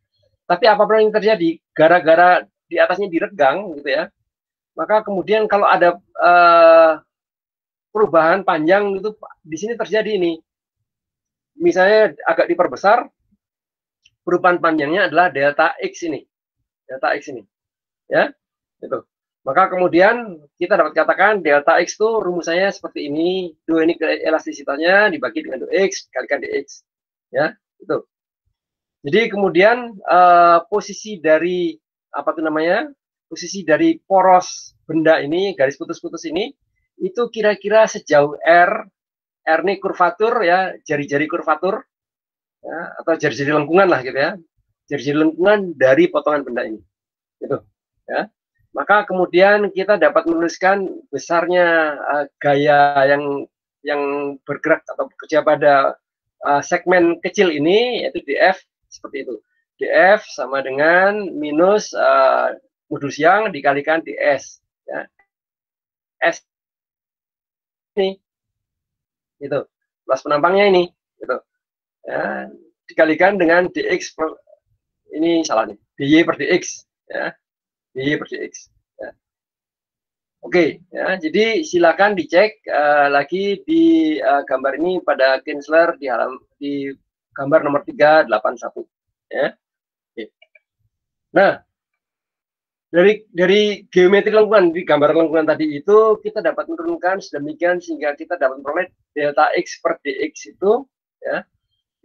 Tapi apapun yang terjadi, gara-gara di atasnya diregang, gitu ya, maka kemudian kalau ada perubahan panjang itu di sini terjadi ini. Misalnya agak diperbesar, perubahan panjangnya adalah delta X ini. Delta X ini. Ya, itu. Maka kemudian kita dapat katakan delta X itu rumusannya seperti ini. Dua ini elastisitasnya dibagi dengan 2X dikalikan dx. Ya, itu. Jadi kemudian posisi dari apa itu namanya? Posisi dari poros benda ini, garis putus-putus ini, itu kira-kira sejauh R ini kurvatur ya, jari-jari kurvatur ya, atau jari-jari lengkungan lah gitu ya, jari-jari lengkungan dari potongan benda ini, gitu ya. Maka kemudian kita dapat menuliskan besarnya gaya yang bergerak atau bekerja pada segmen kecil ini, yaitu df seperti itu. Df sama dengan minus modulus yang dikalikan ds ya. S ini itu luas penampangnya ini gitu ya, dikalikan dengan dx per, ini salah nih, dy per dx ya, dy per dx ya. Oke ya, jadi silakan dicek lagi di gambar ini pada Kinsler di gambar nomor 381 ya. Oke. Nah, dari geometri lengkungan di gambar lengkungan tadi itu kita dapat menurunkan sedemikian sehingga kita dapat memperoleh delta x per dx itu ya,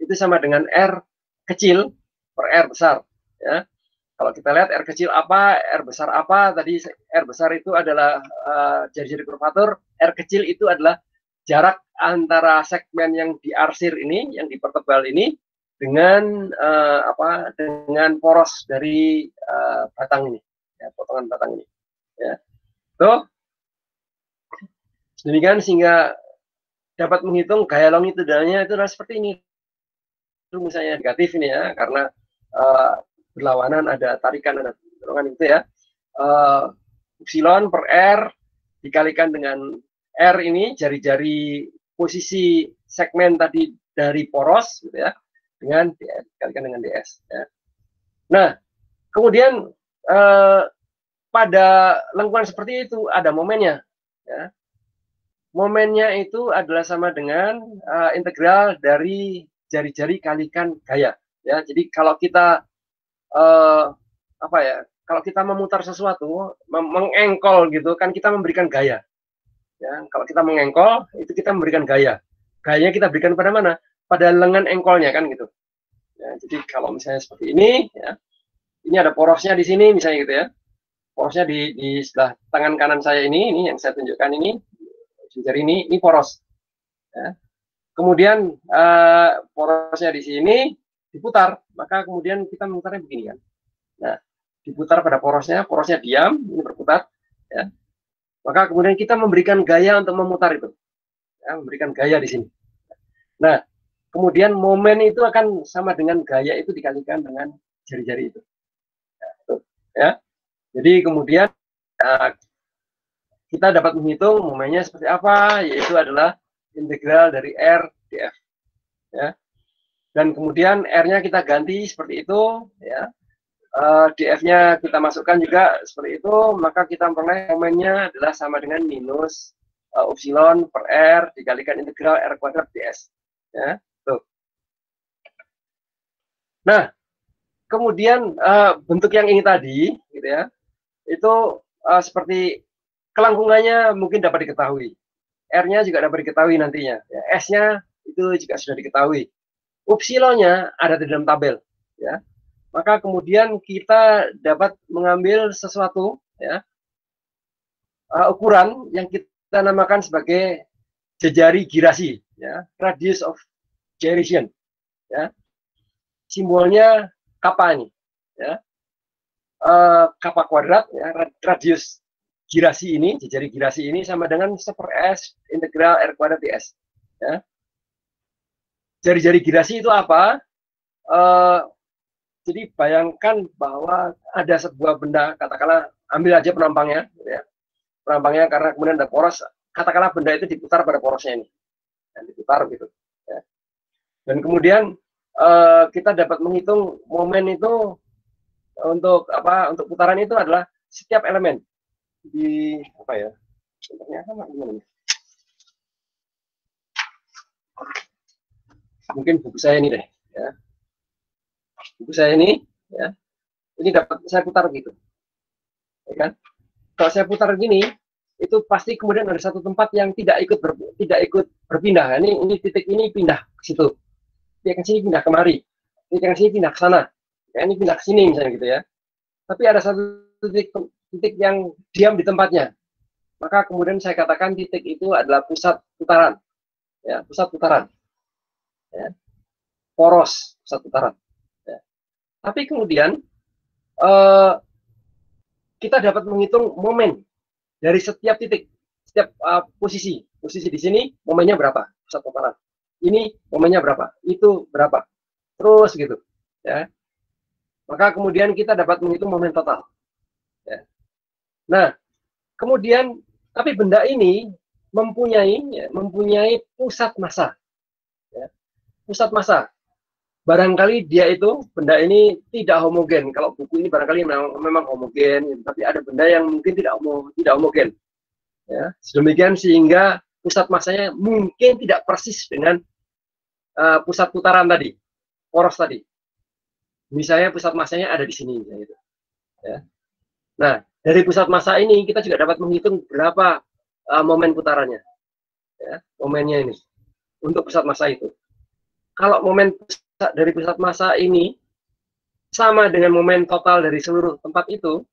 itu sama dengan r kecil per r besar ya. Kalau kita lihat r kecil apa, r besar apa, tadi r besar itu adalah jari-jari kurvatur, r kecil itu adalah jarak antara segmen yang diarsir ini, yang dipertebal ini dengan dengan poros dari batang ini. Ya, potongan batang ini ya. Tuh demikian sehingga dapat menghitung gaya longitudinalnya itu adalah seperti ini. Misalnya negatif ini ya, karena berlawanan, ada tarikan, ada dorongan itu ya. Epsilon per R dikalikan dengan R ini jari-jari posisi segmen tadi dari poros gitu ya, dengan DS, dikalikan dengan DS ya. Nah kemudian pada lengkungan seperti itu ada momennya ya. Momennya itu adalah sama dengan integral dari jari-jari kalikan gaya ya. Jadi kalau kita kalau kita memutar sesuatu, mengengkol gitu kan, kita memberikan gaya ya. Kalau kita mengengkol itu kita memberikan gaya, gayanya kita berikan pada mana? Pada lengan engkolnya kan gitu ya. Jadi kalau misalnya seperti ini ya, ini ada porosnya di sini misalnya gitu ya, porosnya di sebelah tangan kanan saya ini yang saya tunjukkan ini, jari ini poros ya. Kemudian porosnya di sini diputar, maka kemudian kita memutarnya begini kan. Nah, diputar pada porosnya diam, ini berputar ya. Maka kemudian kita memberikan gaya untuk memutar itu ya, memberikan gaya di sini. Nah kemudian momen itu akan sama dengan gaya itu dikalikan dengan jari-jari itu ya. Jadi kemudian kita dapat menghitung momennya seperti apa, yaitu adalah integral dari R df ya. Dan kemudian R-nya kita ganti seperti itu ya. DF-nya kita masukkan juga seperti itu, maka kita memperoleh momennya adalah sama dengan minus epsilon per R dikalikan integral R kuadrat ds ya. Tuh. Nah kemudian bentuk yang ini tadi gitu ya, itu seperti kelangkungannya mungkin dapat diketahui, R-nya juga dapat diketahui nantinya, ya. S-nya itu juga sudah diketahui, upsilonnya ada di dalam tabel, ya. Maka kemudian kita dapat mengambil sesuatu, ya, ukuran yang kita namakan sebagai jejari girasi, ya, radius of gyration, ya. Simbolnya kappa ini, ya, kappa kuadrat, ya, radius girasi ini, jejari girasi ini sama dengan 1/s integral R kuadrat ds, ya. Jari-jari girasi itu apa? Jadi bayangkan bahwa ada sebuah benda, katakanlah ambil aja penampangnya, ya. Penampangnya karena kemudian ada poros, katakanlah benda itu diputar pada porosnya ini, dan diputar gitu, ya. Dan kemudian kita dapat menghitung momen itu untuk apa? Untuk putaran itu adalah setiap elemen di apa ya? Contohnya sama gimana? Mungkin buku saya ini deh, ya. Buku saya ini, ya, ini dapat saya putar gitu, ya kan? Kalau saya putar gini, itu pasti kemudian ada satu tempat yang tidak ikut berpindah. Ini titik ini pindah ke situ, titik yang sini pindah kemari, titik yang sini pindah ke sana, ya, ini pindah ke sini misalnya gitu, ya. Tapi ada satu titik yang diam di tempatnya. Maka kemudian saya katakan titik itu adalah pusat putaran, ya, pusat putaran, ya, poros pusat putaran. Ya. Tapi kemudian kita dapat menghitung momen dari setiap titik, setiap posisi di sini momennya berapa, pusat putaran. Ini momennya berapa, itu berapa, terus gitu, ya. Maka kemudian kita dapat menghitung momen total. Ya. Nah, kemudian tapi benda ini mempunyai pusat massa, ya. Pusat massa. Barangkali dia itu, benda ini tidak homogen. Kalau buku ini barangkali memang homogen, tapi ada benda yang mungkin tidak homogen. Ya, sedemikian sehingga pusat massanya mungkin tidak persis dengan pusat putaran tadi, poros tadi. Misalnya pusat massanya ada di sini, misalnya itu. Ya. Nah, dari pusat massa ini kita juga dapat menghitung berapa momen putarannya, ya, momennya ini untuk pusat massa itu. Kalau momen dari pusat massa ini sama dengan momen total dari seluruh tempat itu,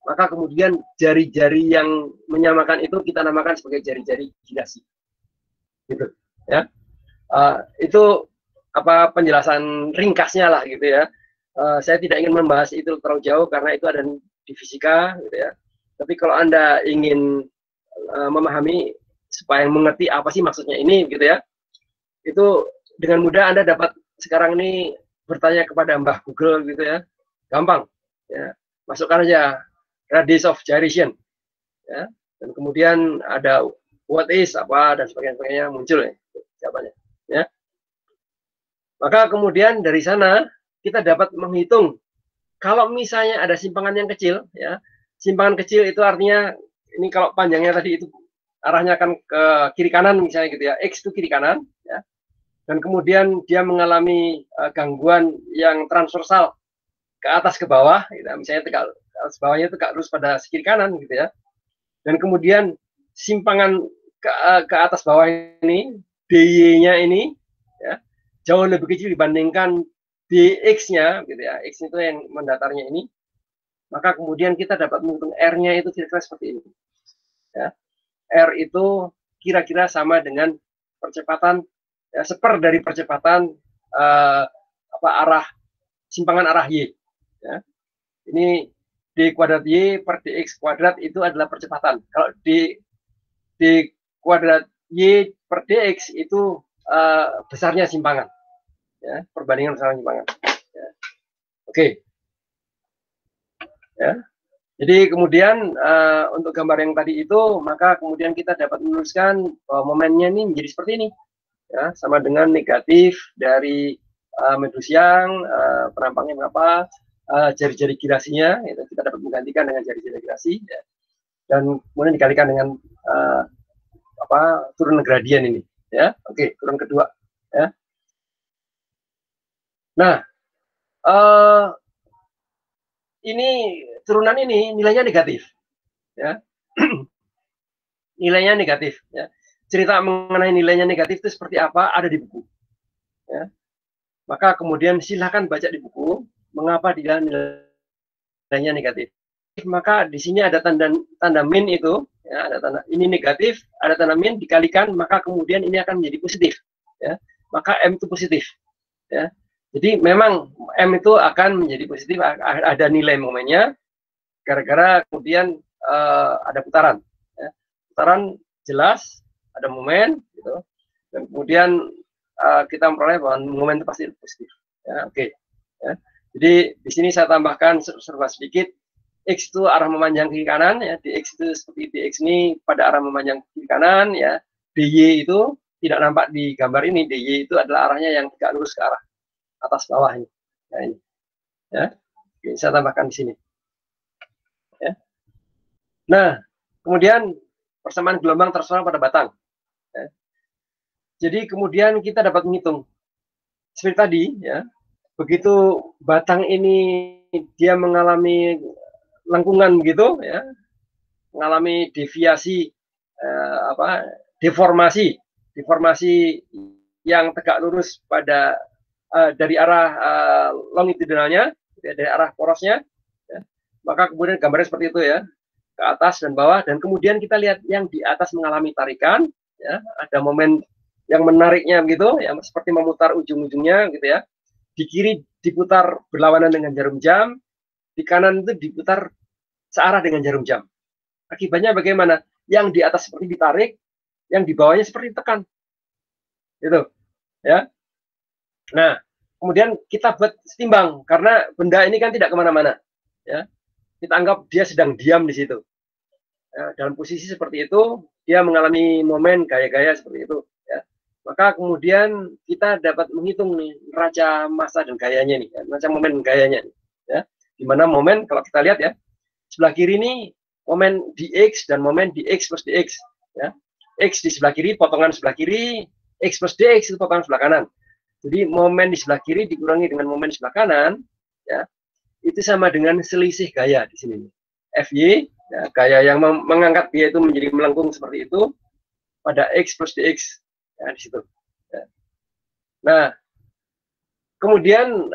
maka kemudian jari-jari yang menyamakan itu kita namakan sebagai jari-jari girasi. Gitu, ya. Itu apa penjelasan ringkasnya lah gitu, ya. Saya tidak ingin membahas itu terlalu jauh karena itu ada di fisika gitu, ya. Tapi kalau Anda ingin memahami supaya mengerti apa sih maksudnya ini gitu, ya, itu dengan mudah Anda dapat sekarang ini bertanya kepada Mbah Google gitu, ya, gampang, ya, masukkan aja radius of gyration, ya, dan kemudian ada what is apa dan sebagainya muncul, ya, jawabannya, ya. Maka kemudian dari sana kita dapat menghitung kalau misalnya ada simpangan yang kecil, ya, simpangan kecil itu artinya ini kalau panjangnya tadi itu arahnya akan ke kiri kanan misalnya gitu, ya, x itu kiri kanan, ya. Dan kemudian dia mengalami gangguan yang transversal ke atas ke bawah, gitu, misalnya tegak atas bawahnya itu lurus pada kiri kanan gitu, ya. Dan kemudian simpangan ke atas bawah ini, dy-nya ini, ya, jauh lebih kecil dibandingkan dx-nya gitu, ya. X itu yang mendatarnya ini. Maka kemudian kita dapat menghitung R-nya itu kira-kira seperti ini. Ya. R itu kira-kira sama dengan percepatan, ya, seper dari percepatan arah simpangan arah y, ya. Ini d kuadrat y per dx kuadrat itu adalah percepatan. Kalau d kuadrat y per dx itu besarnya simpangan, ya, perbandingan besar simpangan, ya. Oke, ya. Jadi kemudian untuk gambar yang tadi itu, maka kemudian kita dapat menuliskan bahwa momennya ini menjadi seperti ini, ya, sama dengan negatif dari medusiang, penampangnya berapa, jari-jari girasinya, itu kita dapat menggantikan dengan jari-jari girasi, ya, dan kemudian dikalikan dengan turunan gradien ini, ya. Oke, turunan kedua, ya. Nah, ini turunan ini nilainya negatif, ya. nilainya negatif. Ya. Cerita mengenai nilainya negatif itu seperti apa ada di buku. Ya. Maka kemudian silahkan baca di buku mengapa dia nilainya negatif. Maka di sini ada tanda min itu, ya, ada tanda ini negatif, ada tanda min dikalikan, maka kemudian ini akan menjadi positif. Ya. Maka M itu positif. Ya. Jadi memang M itu akan menjadi positif, ada nilai momennya, gara-gara kemudian ada putaran. Ya. Putaran jelas, ada momen, gitu. Dan kemudian kita memperoleh bahwa momen itu pasti positif. Ya, oke. Ya. Jadi di sini saya tambahkan serba sedikit. X itu arah memanjang kiri kanan, ya. Dx itu seperti dx ini pada arah memanjang kiri kanan, ya. dy itu tidak nampak di gambar ini. dy itu adalah arahnya yang tegak lurus ke arah atas bawah ini. Nah, ini. Ya. Oke, saya tambahkan di sini. Ya. Nah, kemudian persamaan gelombang tersusun pada batang. Ya. Jadi kemudian kita dapat menghitung seperti tadi, ya. Begitu batang ini dia mengalami lengkungan begitu, ya, mengalami deviasi deformasi yang tegak lurus pada dari arah longitudinalnya, dari arah porosnya, ya. Maka kemudian gambarnya seperti itu, ya, ke atas dan bawah, dan kemudian kita lihat yang di atas mengalami tarikan, ya, ada momen yang menariknya begitu, ya, seperti memutar ujung-ujungnya gitu, ya. Di kiri diputar berlawanan dengan jarum jam, di kanan itu diputar searah dengan jarum jam. Akibatnya bagaimana? Yang di atas seperti ditarik, yang di bawahnya seperti ditekan. Gitu. Ya. Nah, kemudian kita buat setimbang, karena benda ini kan tidak kemana-mana. Ya. Kita anggap dia sedang diam di situ. Ya, dalam posisi seperti itu, dia mengalami momen gaya-gaya seperti itu. Ya. Maka kemudian kita dapat menghitung nih neraca massa dan gayanya nih, ya, neraca momen dan gayanya nih, ya. Di mana momen kalau kita lihat, ya, sebelah kiri ini momen dx dan momen dx plus dx, ya. X di sebelah kiri, potongan sebelah kiri, x plus dx itu potongan sebelah kanan. Jadi momen di sebelah kiri dikurangi dengan momen di sebelah kanan, ya, itu sama dengan selisih gaya di sini. Fy, ya, gaya yang mengangkat dia itu menjadi melengkung seperti itu pada x plus dx, ya, di situ. Ya. Nah, kemudian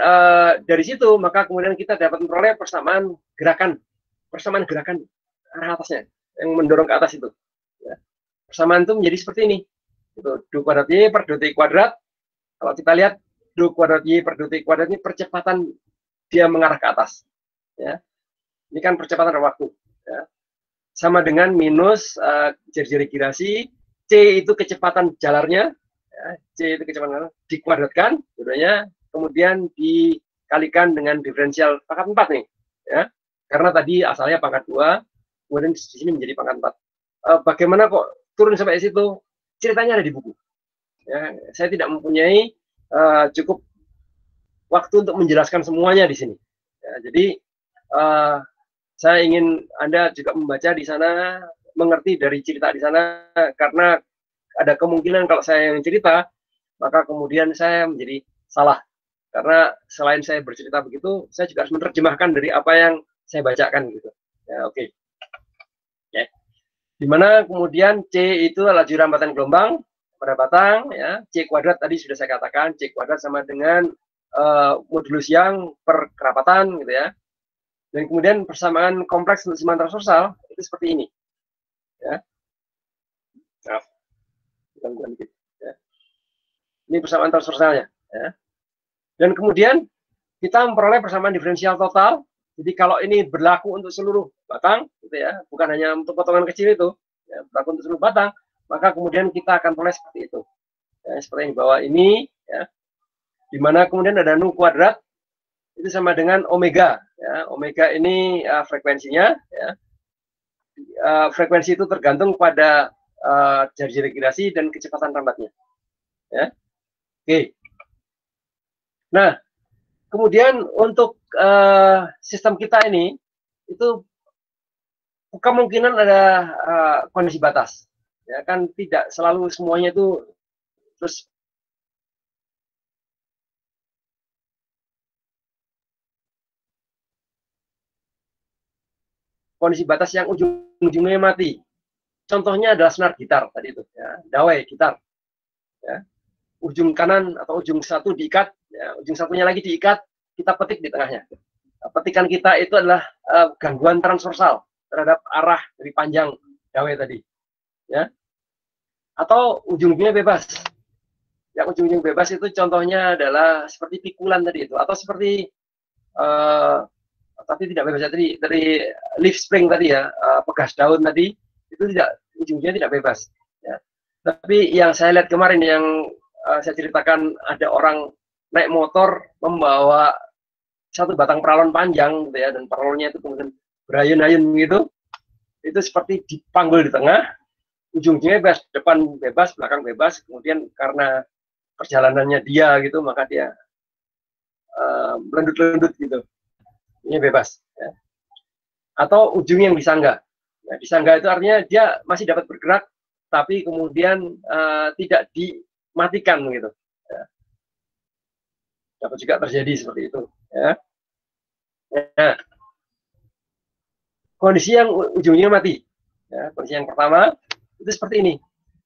dari situ maka kemudian kita dapat memperoleh persamaan gerakan arah atasnya yang mendorong ke atas itu. Ya. Persamaan itu menjadi seperti ini. Itu d kuadrat y per dt kuadrat. Kalau kita lihat d kuadrat y per dt kuadrat ini percepatan dia mengarah ke atas. Ya. Ini kan percepatan waktu. Ya. Sama dengan minus jari-jari girasi, c itu kecepatan jalarnya, ya, c itu kecepatan dikuadratkan, bedanya, kemudian dikalikan dengan diferensial pangkat 4 nih, ya, karena tadi asalnya pangkat 2, kemudian di sini menjadi pangkat 4. Bagaimana kok turun sampai situ? Ceritanya ada di buku. Ya, saya tidak mempunyai cukup waktu untuk menjelaskan semuanya di sini. Ya, jadi saya ingin Anda juga membaca di sana, mengerti dari cerita di sana, karena ada kemungkinan kalau saya yang cerita, maka kemudian saya menjadi salah. Karena selain saya bercerita begitu, saya juga harus menerjemahkan dari apa yang saya bacakan gitu. Ya, oke. Ya. Dimana kemudian C itu adalah laju rambatan gelombang pada batang, ya. C kuadrat tadi sudah saya katakan, C kuadrat sama dengan modulus yang per kerapatan gitu, ya. Dan kemudian persamaan kompleks untuk semaan transversal itu seperti ini. Ya. Ya. Ini persamaan transversalnya. Ya. Dan kemudian kita memperoleh persamaan diferensial total. Jadi kalau ini berlaku untuk seluruh batang, gitu, ya, bukan hanya untuk potongan kecil itu, ya, berlaku untuk seluruh batang, maka kemudian kita akan peroleh seperti itu. Ya, seperti yang di bawah ini, ya, di mana kemudian ada nu kuadrat itu sama dengan omega. Ya, omega ini frekuensinya, ya. Frekuensi itu tergantung pada jari-jari girasi dan kecepatan rambatnya. Ya. Oke. Nah, kemudian untuk sistem kita ini itu kemungkinan ada kondisi batas. Ya kan tidak selalu semuanya itu terus kondisi batas yang ujung-ujungnya mati. contohnya adalah senar gitar tadi itu, ya, dawai gitar. Ya. Ujung kanan atau ujung satu diikat, ya, ujung satunya lagi diikat, kita petik di tengahnya. Nah, petikan kita itu adalah gangguan transversal terhadap arah dari panjang dawai tadi. Ya. Atau ujungnya bebas. Yang ujung-ujung bebas itu contohnya adalah seperti pikulan tadi itu, atau seperti tapi tidak bebas tadi dari leaf spring tadi ya, pegas daun tadi itu tidak, ujungnya tidak bebas. Ya. Tapi yang saya lihat kemarin yang saya ceritakan, ada orang naik motor membawa satu batang peralon panjang gitu ya, dan peralonnya itu kemudian berayun-ayun gitu, itu seperti dipanggul di tengah, ujungnya bebas, depan bebas, belakang bebas, kemudian karena perjalanannya dia gitu, maka dia melendut-lendut gitu, ini bebas. Ya. Atau ujung yang disangga. Nah, disangga itu artinya dia masih dapat bergerak, tapi kemudian tidak dimatikan gitu. Ya. Dapat juga terjadi seperti itu. Ya. Nah, kondisi yang ujungnya mati. Ya, kondisi yang pertama itu seperti ini.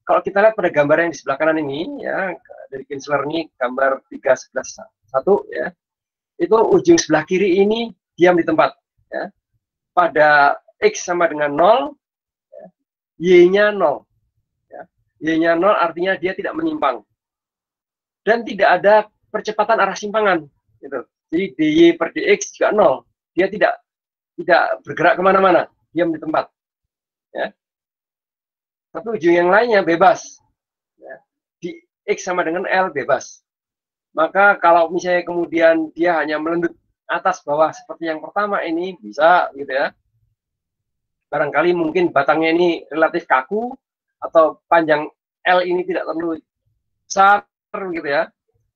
Kalau kita lihat pada gambar yang di sebelah kanan ini, ya, dari Kinsler ini gambar 3/11/1, ya, itu ujung sebelah kiri ini diam di tempat. Ya. Pada X sama dengan 0, ya, Y-nya 0. Ya. Y-nya 0 artinya dia tidak menyimpang. Dan tidak ada percepatan arah simpangan. Gitu. Jadi DY per DX juga 0. Dia tidak bergerak kemana-mana, diam di tempat. Ya. Tapi ujung yang lainnya bebas. Ya. Di X sama dengan L bebas. Maka kalau misalnya kemudian dia hanya melendut atas bawah seperti yang pertama ini, bisa gitu ya. Barangkali mungkin batangnya ini relatif kaku, atau panjang L ini tidak terlalu besar gitu ya.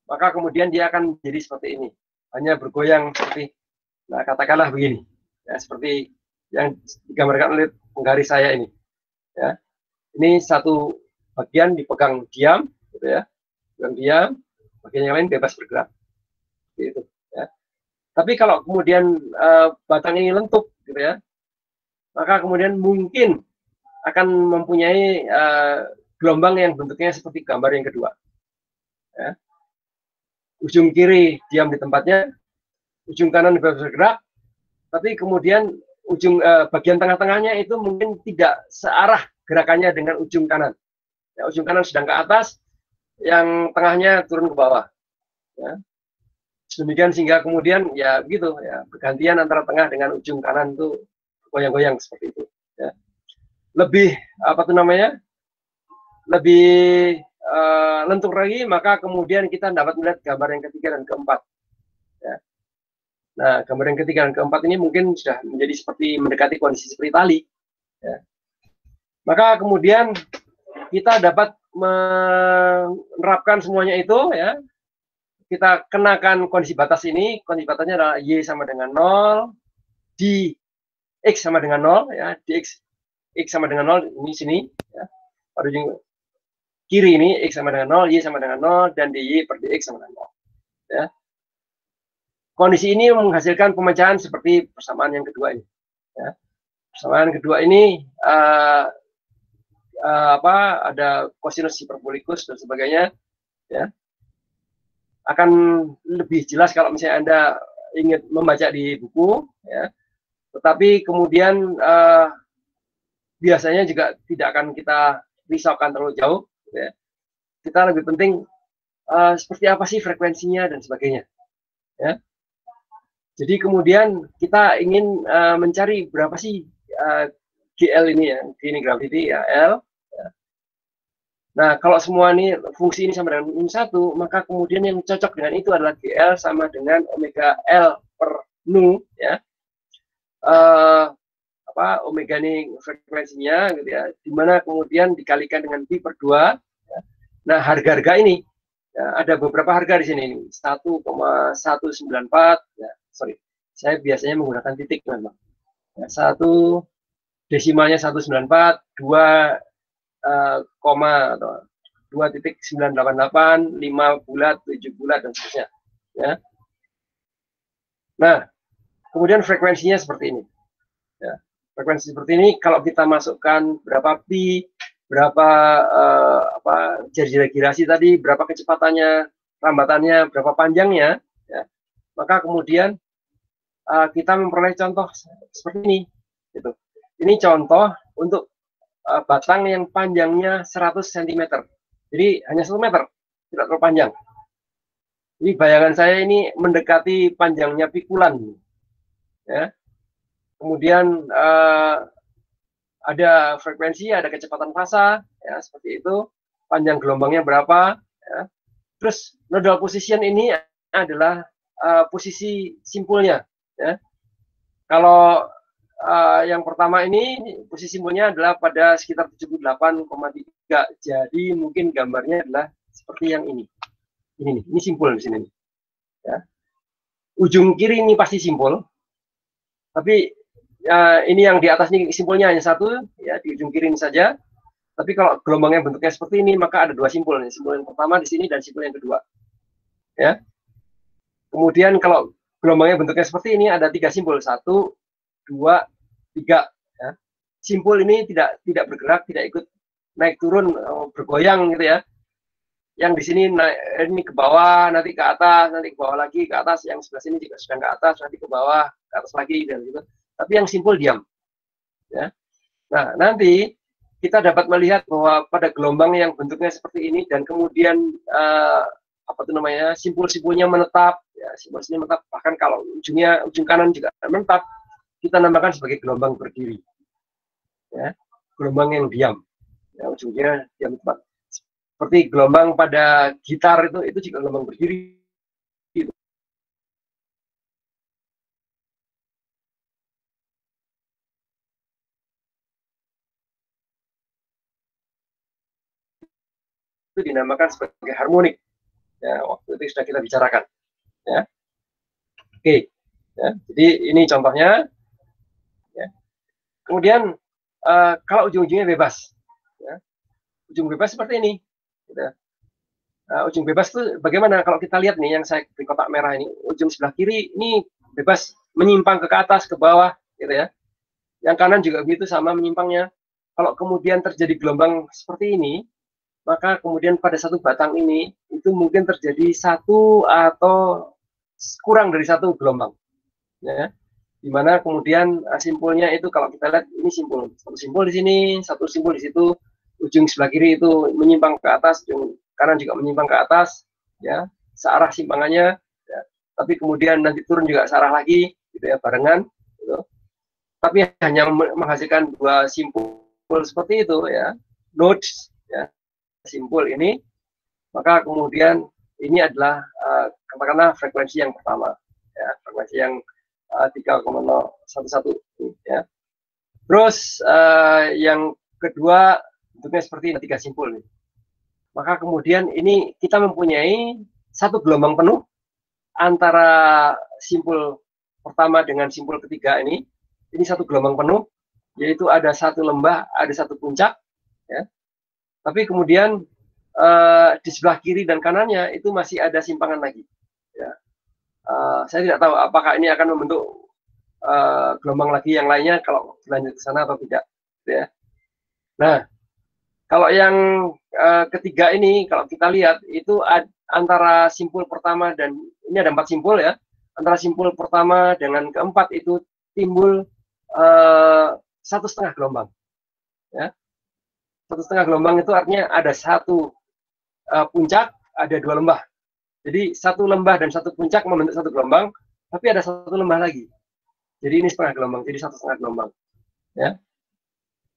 Maka kemudian dia akan jadi seperti ini. Hanya bergoyang seperti, nah katakanlah begini. Ya, seperti yang digambarkan oleh penggaris saya ini. Ya. Ini satu bagian dipegang diam, gitu ya, pegang diam, bagian yang lain bebas bergerak, gitu ya. Tapi kalau kemudian batang ini lentuk, gitu ya, maka kemudian mungkin akan mempunyai gelombang yang bentuknya seperti gambar yang kedua. Ya. Ujung kiri diam di tempatnya, ujung kanan bebas bergerak, tapi kemudian ujung bagian tengah-tengahnya itu mungkin tidak searah gerakannya dengan ujung kanan. Ya, ujung kanan sedang ke atas, yang tengahnya turun ke bawah. Ya. Demikian sehingga kemudian ya begitu ya, pergantian antara tengah dengan ujung kanan itu goyang-goyang seperti itu. Ya. Lebih apa tuh namanya? Lebih lentur lagi, maka kemudian kita dapat melihat gambar yang ketiga dan keempat. Ya. Nah, gambar yang ketiga dan keempat ini mungkin sudah menjadi seperti mendekati kondisi seperti tali. Ya. Maka kemudian kita dapat menerapkan semuanya itu, ya. Kita kenakan kondisi batas ini, kondisi batasnya adalah Y sama dengan 0, di X sama dengan 0, ya, di X sama dengan 0, ini sini, ya. Pada ujung kiri ini X sama dengan 0, Y sama dengan 0, dan DY per DX sama dengan 0. Ya. Kondisi ini menghasilkan pemecahan seperti persamaan yang kedua ini. Ya. Persamaan kedua ini ada kosinus hiperbolikus dan sebagainya, ya. Akan lebih jelas kalau misalnya Anda ingin membaca di buku, ya. Tetapi kemudian biasanya juga tidak akan kita risaukan terlalu jauh, ya. Kita lebih penting seperti apa sih frekuensinya dan sebagainya, ya. Jadi kemudian kita ingin mencari berapa sih GL ini ya, ini gravity ya, L. Ya. Nah, kalau semua ini fungsi ini sama dengan U1, maka kemudian yang cocok dengan itu adalah GL sama dengan omega L per nu, ya. Omega ini frekuensinya gitu ya, dimana kemudian dikalikan dengan pi per 2. Ya. Nah, harga-harga ini ya, ada beberapa harga di sini, 1,194, ya, sorry, saya biasanya menggunakan titik memang. Ya, 1 desimalnya 194, 2 koma atau 2.988, 5 bulat, 7 bulat dan seterusnya. Ya. Nah, kemudian frekuensinya seperti ini. Ya. Frekuensi seperti ini kalau kita masukkan berapa pi, berapa jari girasi tadi, berapa kecepatannya, rambatannya, berapa panjangnya, ya, maka kemudian kita memperoleh contoh seperti ini. Gitu. Ini contoh untuk batang yang panjangnya 100 cm. Jadi hanya 1 meter, tidak terlalu panjang. Ini bayangan saya ini mendekati panjangnya pikulan. Ya. Kemudian ada frekuensi, ada kecepatan fasa, ya, seperti itu. Panjang gelombangnya berapa? Ya. Terus nodal position ini adalah posisi simpulnya. Ya. Kalau yang pertama ini posisi simpulnya adalah pada sekitar 78,3. Jadi mungkin gambarnya adalah seperti yang ini. Ini simpul di sini. Ya. Ujung kiri ini pasti simpul. Tapi ini yang di atas ini simpulnya hanya satu, ya, di ujung kiri ini saja. Tapi kalau gelombangnya bentuknya seperti ini, maka ada dua simpul. Simpul yang pertama di sini dan simpul yang kedua. Ya. Kemudian kalau gelombangnya bentuknya seperti ini, ada 3 simpul. 1, 2, 3. Ya. Simpul ini tidak bergerak, tidak ikut naik turun, bergoyang gitu ya. Yang di sini naik, ini ke bawah, nanti ke atas, nanti ke bawah lagi, ke atas. Yang sebelah sini juga sedang ke atas, nanti ke bawah, ke atas lagi, dan gitu. Tapi yang simpul diam. Ya. Nah, nanti kita dapat melihat bahwa pada gelombang yang bentuknya seperti ini dan kemudian simpul-simpulnya menetap, ya, simpul-simpulnya menetap. Bahkan kalau ujung kanan juga menetap, kita namakan sebagai gelombang berdiri. Ya, gelombang yang diam. Ya, ujungnya diam tempat. Seperti gelombang pada gitar itu juga gelombang berdiri. Itu dinamakan sebagai harmonik. Ya, waktu itu sudah kita bicarakan. Ya. Oke. Ya, jadi ini contohnya. Ya. Kemudian kalau ujung-ujungnya bebas, ya, ujung bebas seperti ini. Gitu. Ujung bebas itu bagaimana? Kalau kita lihat nih, yang saya di kotak merah ini, ujung sebelah kiri ini bebas menyimpang ke atas, ke bawah, gitu ya. Yang kanan juga begitu, sama menyimpangnya. Kalau kemudian terjadi gelombang seperti ini, maka kemudian pada satu batang ini itu mungkin terjadi satu atau kurang dari satu gelombang, ya. Dimana kemudian simpulnya itu kalau kita lihat ini simpul, satu simpul di sini, satu simpul di situ, ujung sebelah kiri itu menyimpang ke atas, ujung kanan juga menyimpang ke atas, ya, searah simpangannya, ya. Tapi kemudian nanti turun juga searah lagi, gitu ya, barengan, gitu. Tapi hanya menghasilkan 2 simpul seperti itu, ya, nodes, ya, simpul ini, maka kemudian ini adalah katakanlah frekuensi yang pertama, ya, frekuensi yang 3,011, ya. Terus yang kedua bentuknya seperti ini, 3 simpul nih. Maka kemudian ini kita mempunyai satu gelombang penuh antara simpul pertama dengan simpul ketiga ini satu gelombang penuh, yaitu ada satu lembah, ada satu puncak, ya. Tapi kemudian di sebelah kiri dan kanannya itu masih ada simpangan lagi, ya. Saya tidak tahu apakah ini akan membentuk gelombang lagi yang lainnya kalau lanjut ke sana atau tidak, ya. Nah, kalau yang ketiga ini, kalau kita lihat itu antara simpul pertama dan ini ada 4 simpul, ya. Antara simpul pertama dengan keempat itu timbul 1,5 gelombang, ya. 1,5 gelombang itu artinya ada satu puncak, ada 2 lembah. Jadi 1 lembah dan 1 puncak membentuk 1 gelombang, tapi ada 1 lembah lagi. Jadi ini setengah gelombang, jadi 1,5 gelombang, ya.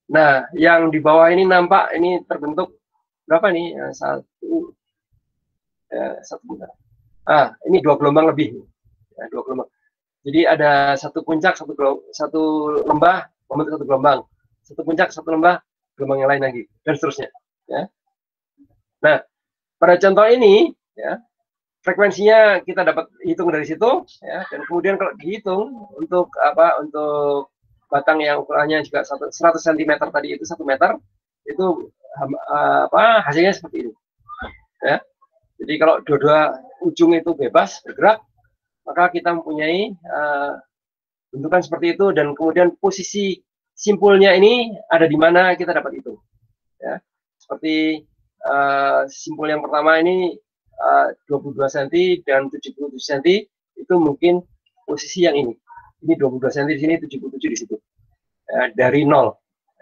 Nah, yang di bawah ini nampak ini terbentuk berapa nih? Ini 2 gelombang lebih, ya, 2 gelombang. Jadi ada 1 puncak, 1 lembah membentuk 1 gelombang, 1 puncak, 1 lembah, gelombang yang lain lagi, dan seterusnya, ya. Nah, pada contoh ini, ya, frekuensinya kita dapat hitung dari situ, ya, dan kemudian kalau dihitung untuk batang yang ukurannya juga 100 cm tadi itu 1 meter, itu hasilnya seperti ini, ya. Jadi kalau dua-dua ujung itu bebas bergerak, maka kita mempunyai bentukan seperti itu, dan kemudian posisi simpulnya ini ada di mana kita dapat itu. Ya. Seperti simpul yang pertama ini 22 cm dan 77 cm itu mungkin posisi yang ini. Ini 22 cm di sini, 77 di situ. Ya, dari 0,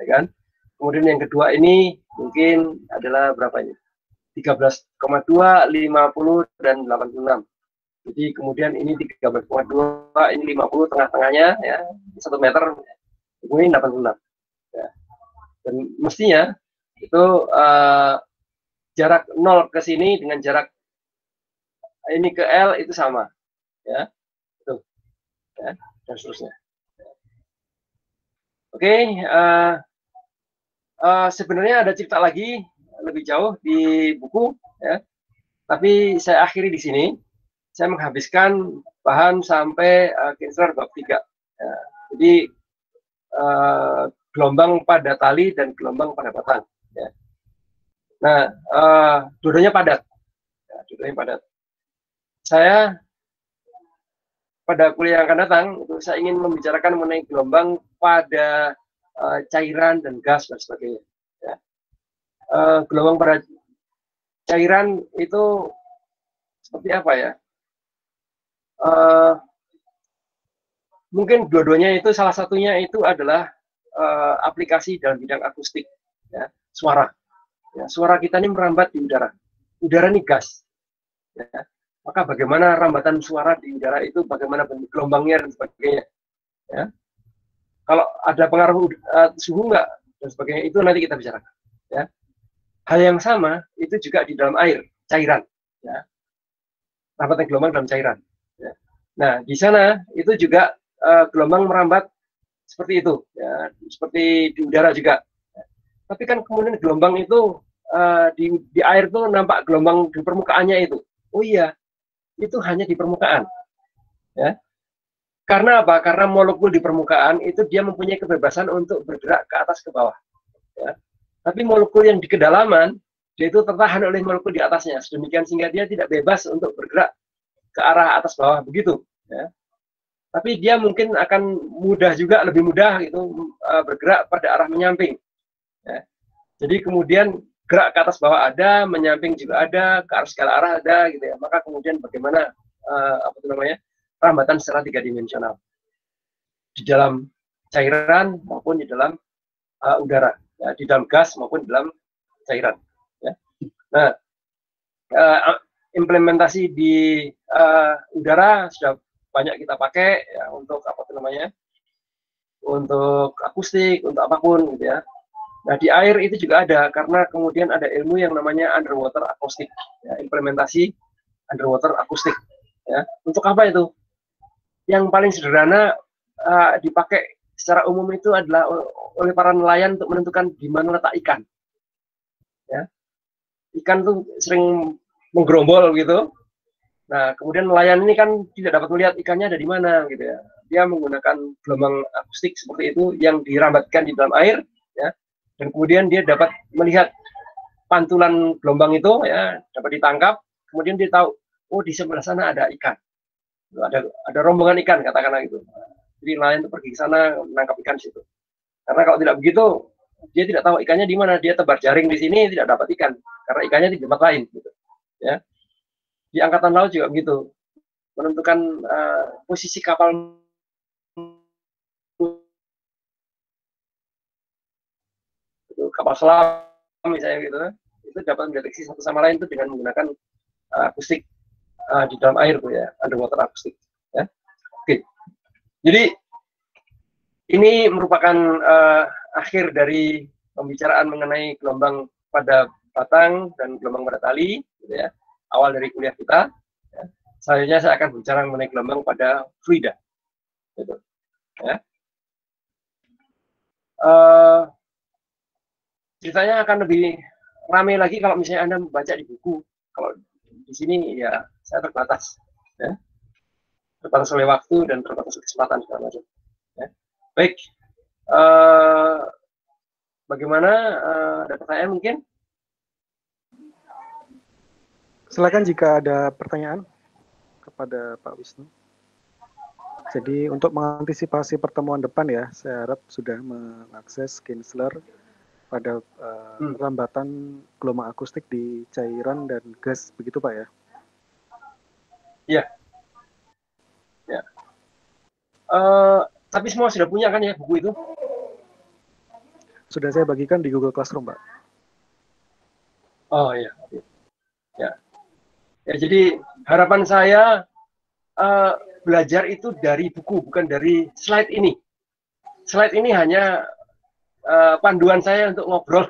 ya kan? Kemudian yang kedua ini mungkin adalah berapa ini? 13,2, 50 dan 86. Jadi kemudian ini 13,2, ini 50 tengah-tengahnya ya, 1 meter, ini 86. Ya. Dan mestinya itu jarak 0 ke sini dengan jarak ini ke L itu sama, ya, tuh, ya, dan seterusnya. Oke, sebenarnya ada cerita lagi lebih jauh di buku, ya, tapi saya akhiri di sini. Saya menghabiskan bahan sampai Kinsler bab 3. Ya. Jadi gelombang pada tali dan gelombang pada batang. Ya. Nah, dua-duanya padat. Ya, dua-duanya padat. Saya pada kuliah yang akan datang, itu saya ingin membicarakan mengenai gelombang pada cairan dan gas dan sebagainya. Ya. Gelombang pada cairan itu seperti apa ya? Mungkin dua-duanya itu salah satunya itu adalah aplikasi dalam bidang akustik, ya, suara. Ya, suara kita ini merambat di udara. Udara ini gas. Ya. Maka bagaimana rambatan suara di udara itu, bagaimana bentuk gelombangnya dan sebagainya. Ya. Kalau ada pengaruh suhu enggak dan sebagainya, itu nanti kita bicarakan. Ya. Hal yang sama itu juga di dalam air, cairan. Ya. Rambatan gelombang dalam cairan. Ya. Nah, di sana itu juga gelombang merambat seperti itu, ya, seperti di udara juga. Tapi kan kemudian gelombang itu di air itu nampak gelombang di permukaannya itu. Oh iya, itu hanya di permukaan. Ya. Karena apa? Karena molekul di permukaan itu dia mempunyai kebebasan untuk bergerak ke atas ke bawah. Ya. Tapi molekul yang di kedalaman, dia itu tertahan oleh molekul di atasnya. Sedemikian sehingga dia tidak bebas untuk bergerak ke arah atas bawah begitu. Ya. Tapi dia mungkin akan mudah juga, lebih mudah gitu bergerak pada arah menyamping. Ya. Jadi kemudian gerak ke atas bawah ada, menyamping juga ada, ke arah segala arah ada, gitu ya. Maka kemudian bagaimana apa itu namanya rambatan secara 3-dimensional di dalam cairan maupun di dalam udara, ya, di dalam gas maupun di dalam cairan. Ya. Nah, implementasi di udara sudah banyak kita pakai ya, untuk apa itu namanya, untuk akustik, untuk apapun gitu ya. Nah, di air itu juga ada, karena kemudian ada ilmu yang namanya underwater akustik, ya, implementasi underwater akustik. Ya. Untuk apa itu? Yang paling sederhana dipakai secara umum itu adalah oleh para nelayan untuk menentukan di mana letak ikan. Ya. Ikan tuh sering menggerombol gitu. Nah, kemudian nelayan ini kan tidak dapat melihat ikannya ada di mana gitu ya. Dia menggunakan gelombang akustik seperti itu yang dirambatkan di dalam air, ya. Dan kemudian dia dapat melihat pantulan gelombang itu, ya, dapat ditangkap. Kemudian dia tahu, oh di sebelah sana ada ikan, ada rombongan ikan katakanlah gitu. Jadi nelayan itu pergi ke sana menangkap ikan di situ. Karena kalau tidak begitu, dia tidak tahu ikannya di mana. Dia tebar jaring di sini tidak dapat ikan karena ikannya di tempat lain. Gitu. Ya. Di angkatan laut juga begitu, menentukan posisi kapal kapal selam misalnya gitu, itu dapat mendeteksi satu sama lain itu dengan menggunakan akustik di dalam air tuh ya, underwater akustik. Ya. Oke, jadi ini merupakan akhir dari pembicaraan mengenai gelombang pada batang dan gelombang pada tali, gitu ya. Awal dari kuliah kita. Ya. Selanjutnya saya akan bicara mengenai gelombang pada fluida. Gitu. Ya. Ceritanya akan lebih ramai lagi kalau misalnya Anda membaca di buku. Kalau di sini ya saya terbatas. Ya. Terbatas oleh waktu dan terbatas kesempatan segala macam. Ya. Baik. Bagaimana? Ada pertanyaan mungkin?
Silakan jika ada pertanyaan kepada Pak Wisnu. Jadi untuk mengantisipasi pertemuan depan ya, saya harap sudah mengakses Kinsler pada rambatan gelombang akustik di cairan dan gas, begitu Pak ya?
Iya. Ya. Tapi semua sudah punya kan ya buku itu?
Sudah saya bagikan di Google Classroom, Pak.
Oh iya. Ya. Ya, jadi harapan saya belajar itu dari buku, bukan dari slide ini. Slide ini hanya panduan saya untuk ngobrol.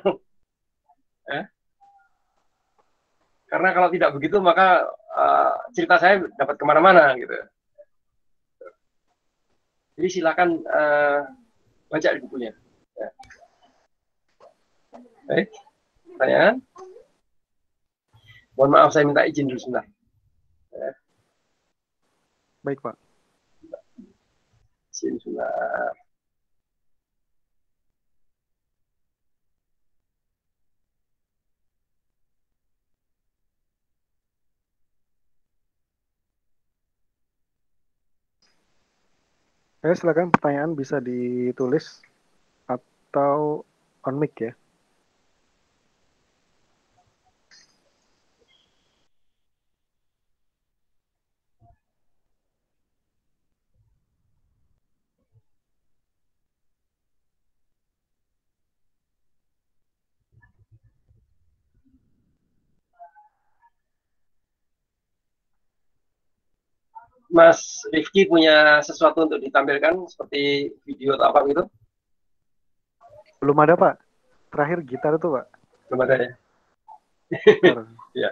Karena kalau tidak begitu, maka cerita saya dapat kemana-mana gitu. Jadi silakan baca di bukunya. Ya. Baik, pertanyaan. Mohon maaf, saya minta izin dulu sebentar. Ya.
Baik, Pak.
Izin sebentar.
Silakan pertanyaan bisa ditulis atau on mic ya.
Mas Rifki punya sesuatu untuk ditampilkan seperti video atau apa gitu?
Belum ada, Pak. Terakhir gitar itu, Pak.
Belum ada ya? Ya.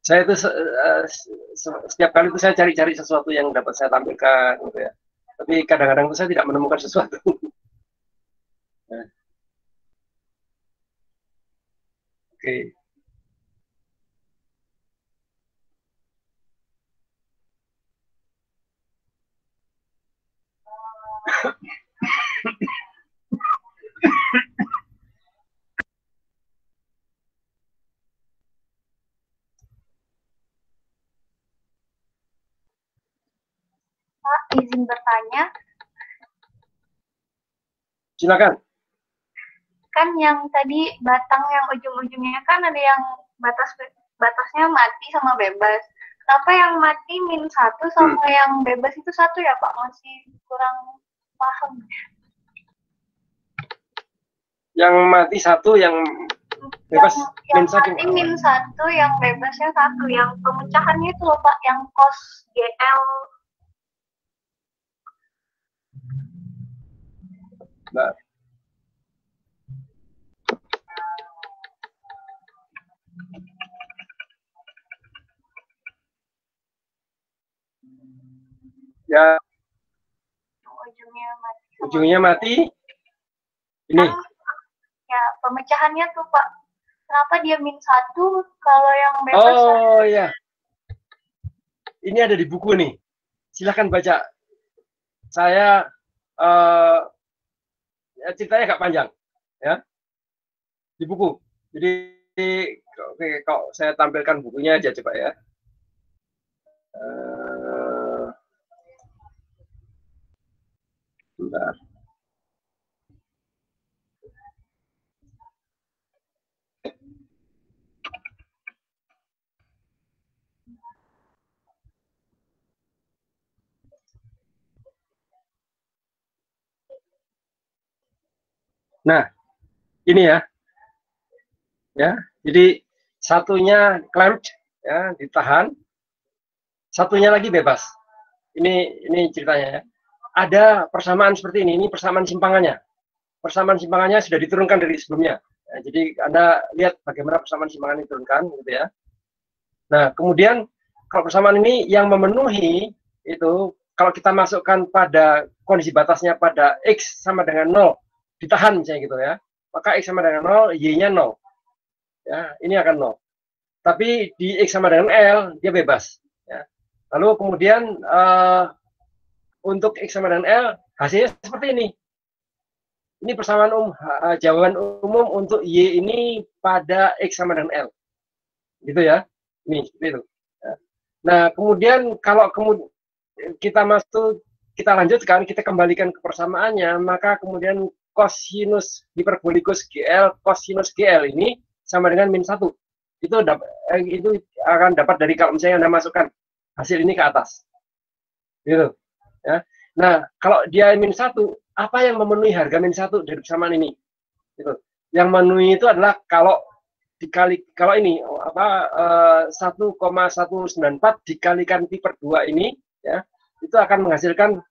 Saya itu setiap kali itu saya cari-cari sesuatu yang dapat saya tampilkan gitu ya. Tapi kadang-kadang itu saya tidak menemukan sesuatu. Nah. Oke.
Pak, izin bertanya.
Silakan.
Kan yang tadi batang yang ujung-ujungnya kan ada yang batasnya mati sama bebas. Kenapa yang mati -1 sama yang bebas itu 1 ya Pak? Masih kurang paham.
Yang mati 1, yang bebas
yang mati -1, yang bebasnya 1. Yang pemecahannya itu loh Pak, yang cos GL.
Nah. Ya. Ujungnya mati. Ini.
Ya, pemecahannya tuh Pak. Kenapa dia -1 kalau yang bebas?
Oh ya. Ini ada di buku nih. Silakan baca. Saya ceritanya agak panjang, ya. Di buku. Jadi oke, kalau saya tampilkan bukunya aja coba ya. Bentar. Nah, ini ya. Ya, jadi satunya clamped ya, ditahan. Satunya lagi bebas. Ini ceritanya ya. Ada persamaan seperti ini persamaan simpangannya. Persamaan simpangannya sudah diturunkan dari sebelumnya. Ya, jadi Anda lihat bagaimana persamaan simpangan diturunkan gitu ya. Nah, kemudian kalau persamaan ini yang memenuhi itu kalau kita masukkan pada kondisi batasnya pada X sama dengan 0, ditahan misalnya gitu ya, maka X sama dengan 0, Y-nya 0. Ya, ini akan 0. Tapi di X sama dengan L, dia bebas. Ya. Lalu kemudian untuk X sama dengan L, hasilnya seperti ini. Ini persamaan jawaban umum untuk Y ini pada X sama dengan L. Gitu ya. Ini, seperti itu. Ya. Nah, kemudian kalau kita lanjutkan, kita kembalikan ke persamaannya, maka kemudian kosinus hiperbolikus GL, kosinus GL ini sama dengan min 1. Itu akan dapat dari kalau misalnya Anda masukkan hasil ini ke atas. Gitu. Ya. Nah, kalau dia min 1, apa yang memenuhi harga min 1 dari persamaan ini? Gitu. Yang memenuhi itu adalah kalau ini 1,194 dikalikan pi per 2 ini, ya, itu akan menghasilkan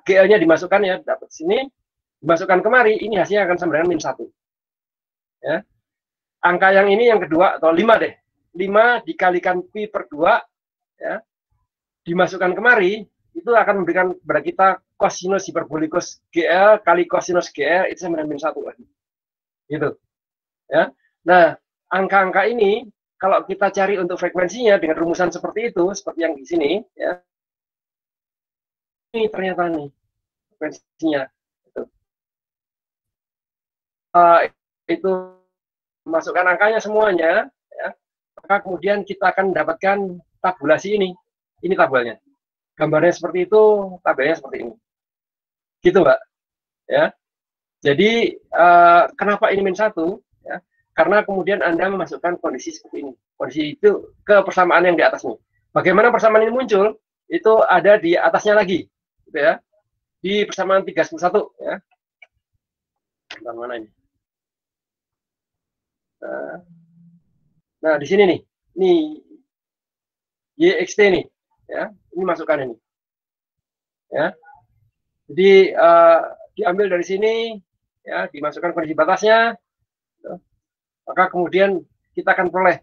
GL-nya dimasukkan ya, dapat sini, dimasukkan kemari, ini hasilnya akan sama dengan min 1. Ya. Angka yang ini yang kedua, atau 5 deh. 5 dikalikan pi per 2, ya, dimasukkan kemari, itu akan memberikan kepada kita kosinus hiperbolikus GL kali kosinus GL, itu sama dengan min 1 lagi. Gitu. Ya. Nah, angka-angka ini, kalau kita cari untuk frekuensinya dengan rumusan seperti itu, seperti yang di sini, ya, ini ternyata nih frekuensinya. Itu masukkan angkanya semuanya, ya, maka kemudian kita akan mendapatkan tabulasi ini. Ini tabelnya. Gambarnya seperti itu, tabelnya seperti ini. Gitu, Mbak. Ya. Jadi, kenapa ini min 1? Ya, karena kemudian Anda memasukkan kondisi seperti ini. Kondisi itu ke persamaan yang di atasnya. Bagaimana persamaan ini muncul? Itu ada di atasnya lagi. Gitu ya. Di persamaan 31. Ya. Bentar, mana ini? Nah, di sini nih. Ini YXT nih. Ya, ini masukkan ini. Ya. Jadi, diambil dari sini, ya, dimasukkan kondisi batasnya, maka kemudian kita akan peroleh.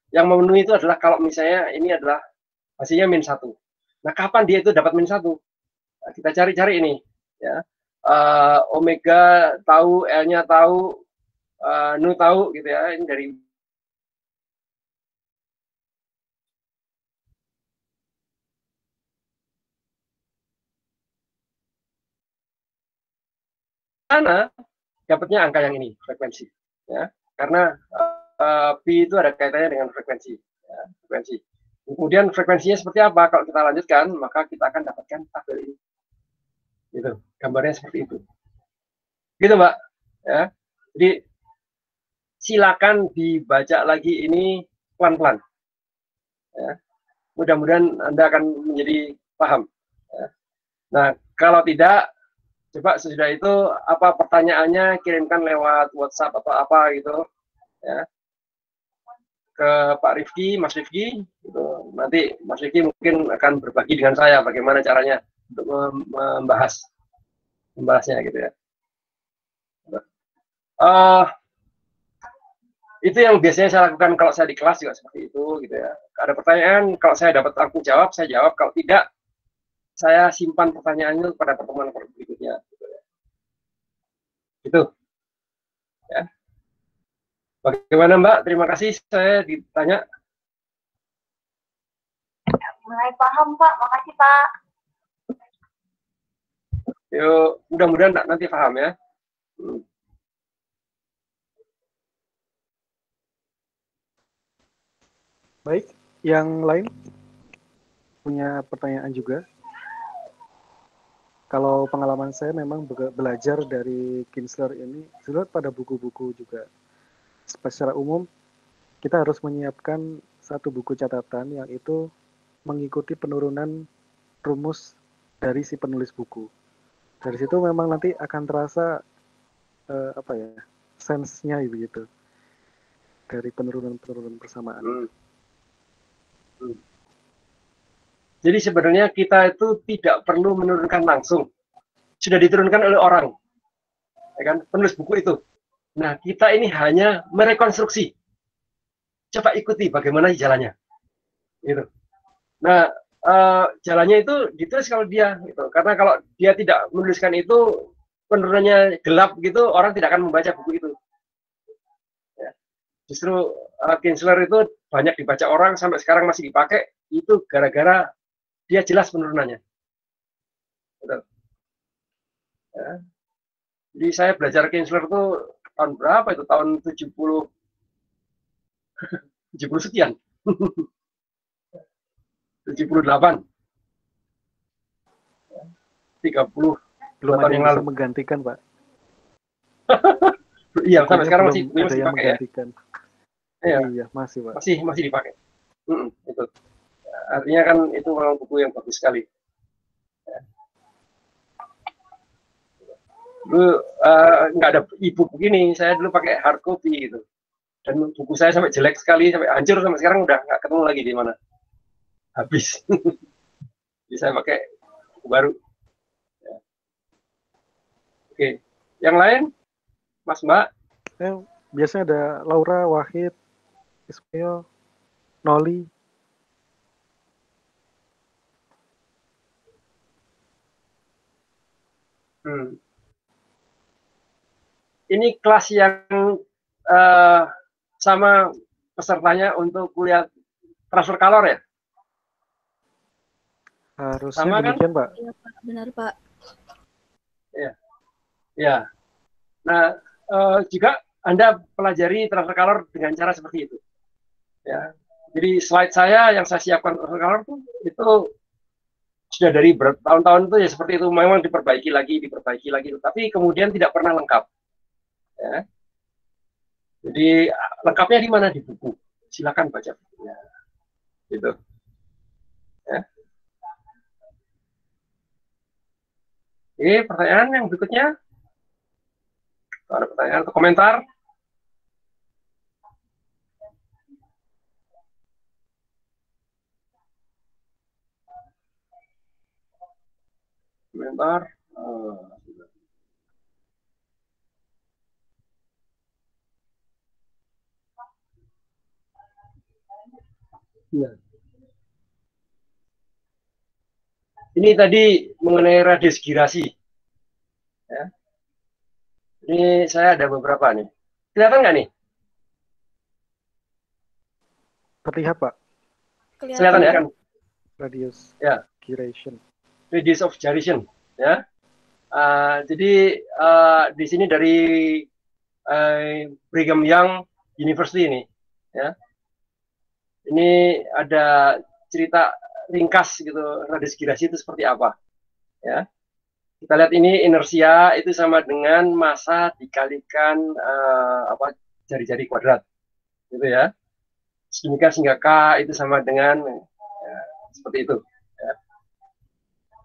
Yang memenuhi itu adalah kalau misalnya ini adalah hasilnya min 1. Nah, kapan dia itu dapat min 1? Nah, kita cari-cari ini. Ya. Omega tahu, L-nya tahu, nu tahu, gitu ya. Ini dari mana dapatnya angka yang ini, frekuensi. Ya. Karena pi itu ada kaitannya dengan frekuensi. Ya, frekuensi. Kemudian frekuensinya seperti apa? Kalau kita lanjutkan, maka kita akan dapatkan tabel ini. Gitu, gambarnya seperti itu. Gitu, Mbak. Ya. Jadi silakan dibaca lagi ini pelan-pelan. Ya. Mudah-mudahan Anda akan menjadi paham. Ya. Nah, kalau tidak, coba sesudah itu apa pertanyaannya kirimkan lewat WhatsApp atau apa gitu. Ya. Ke Pak Rifki, Mas Rifki, gitu. Nanti Mas Rifki mungkin akan berbagi dengan saya bagaimana caranya untuk membahasnya gitu ya. Itu yang biasanya saya lakukan kalau saya di kelas juga seperti itu gitu ya. Ada pertanyaan, kalau saya dapat aku jawab, saya jawab. Kalau tidak, saya simpan pertanyaannya pada pertemuan berikutnya. Gitu ya. Gitu. Ya. Bagaimana Mbak? Terima kasih saya ditanya.
Mulai paham Pak, makasih Pak.
Yuk, mudah-mudahan nanti paham ya.
Baik, yang lain punya pertanyaan juga? Kalau pengalaman saya memang belajar dari Kinsler ini, sebenarnya pada buku-buku juga. Secara umum, kita harus menyiapkan satu buku catatan yang itu mengikuti penurunan rumus dari si penulis buku. Dari situ memang nanti akan terasa sense-nya begitu dari penurunan persamaan.
Jadi sebenarnya kita itu tidak perlu menurunkan langsung, sudah diturunkan oleh orang, ya kan, penulis buku itu. Nah, kita ini hanya merekonstruksi. Coba ikuti bagaimana jalannya, gitu. Nah, jalannya itu ditulis kalau dia, gitu. Karena kalau dia tidak menuliskan itu, penurunannya gelap gitu, orang tidak akan membaca buku itu. Ya. Justru Kinsler itu banyak dibaca orang sampai sekarang masih dipakai, itu gara-gara dia jelas penurunannya. Betul. Ya. Jadi saya belajar Kinsler itu tahun berapa itu? Tahun 70 sekian. 78. 30
Belum ada
tahun
yang
yang
bisa
lalu.
menggantikan, Pak.
Iya, sampai sekarang
Belum
masih
ada yang
dipakai ya.
menggantikan.
Iya,
Iya, masih, Pak.
masih dipakai. Itu. Artinya kan itu memang buku yang bagus sekali. Dulu nggak ada e-book begini, saya dulu pakai hard copy gitu. Dan buku saya sampai jelek sekali, sampai hancur, sampai sekarang udah nggak ketemu lagi di mana. Habis. Jadi saya pakai buku baru. Ya. Oke, yang lain, Mas Mbak?
Biasanya ada Laura, Wahid, Ismail, Noli.
Ini kelas yang sama pesertanya untuk kuliah transfer color ya?
Harusnya
sama
demikian,
kan?
Pak.
Iya, Pak. Benar, Pak.
Ya. Nah, juga Anda pelajari transfer color dengan cara seperti itu. Ya. Jadi slide saya yang saya siapkan transfer color itu sudah dari bertahun-tahun itu ya seperti itu, memang diperbaiki lagi, tapi kemudian tidak pernah lengkap. Ya. Jadi lengkapnya di mana? Di buku. Silakan baca bukunya. Gitu. Ya. Oke, pertanyaan yang berikutnya. Ada pertanyaan atau komentar? Komentar. Ya. Ini tadi mengenai radius girasi. Ya. Ini saya ada beberapa nih. Kelihatan nggak nih?
Terlihat, Pak.
Kelihatan ya kan?
Radius
ya.
gyration.
Radius of gyration. Ya. Jadi di sini dari Brigham Young University ini. Ya. Ini ada cerita ringkas gitu, radius girasi itu seperti apa. Ya. Kita lihat ini inersia itu sama dengan massa dikalikan jari-jari kuadrat, gitu ya. Sedemikian sehingga K itu sama dengan seperti itu. Ya.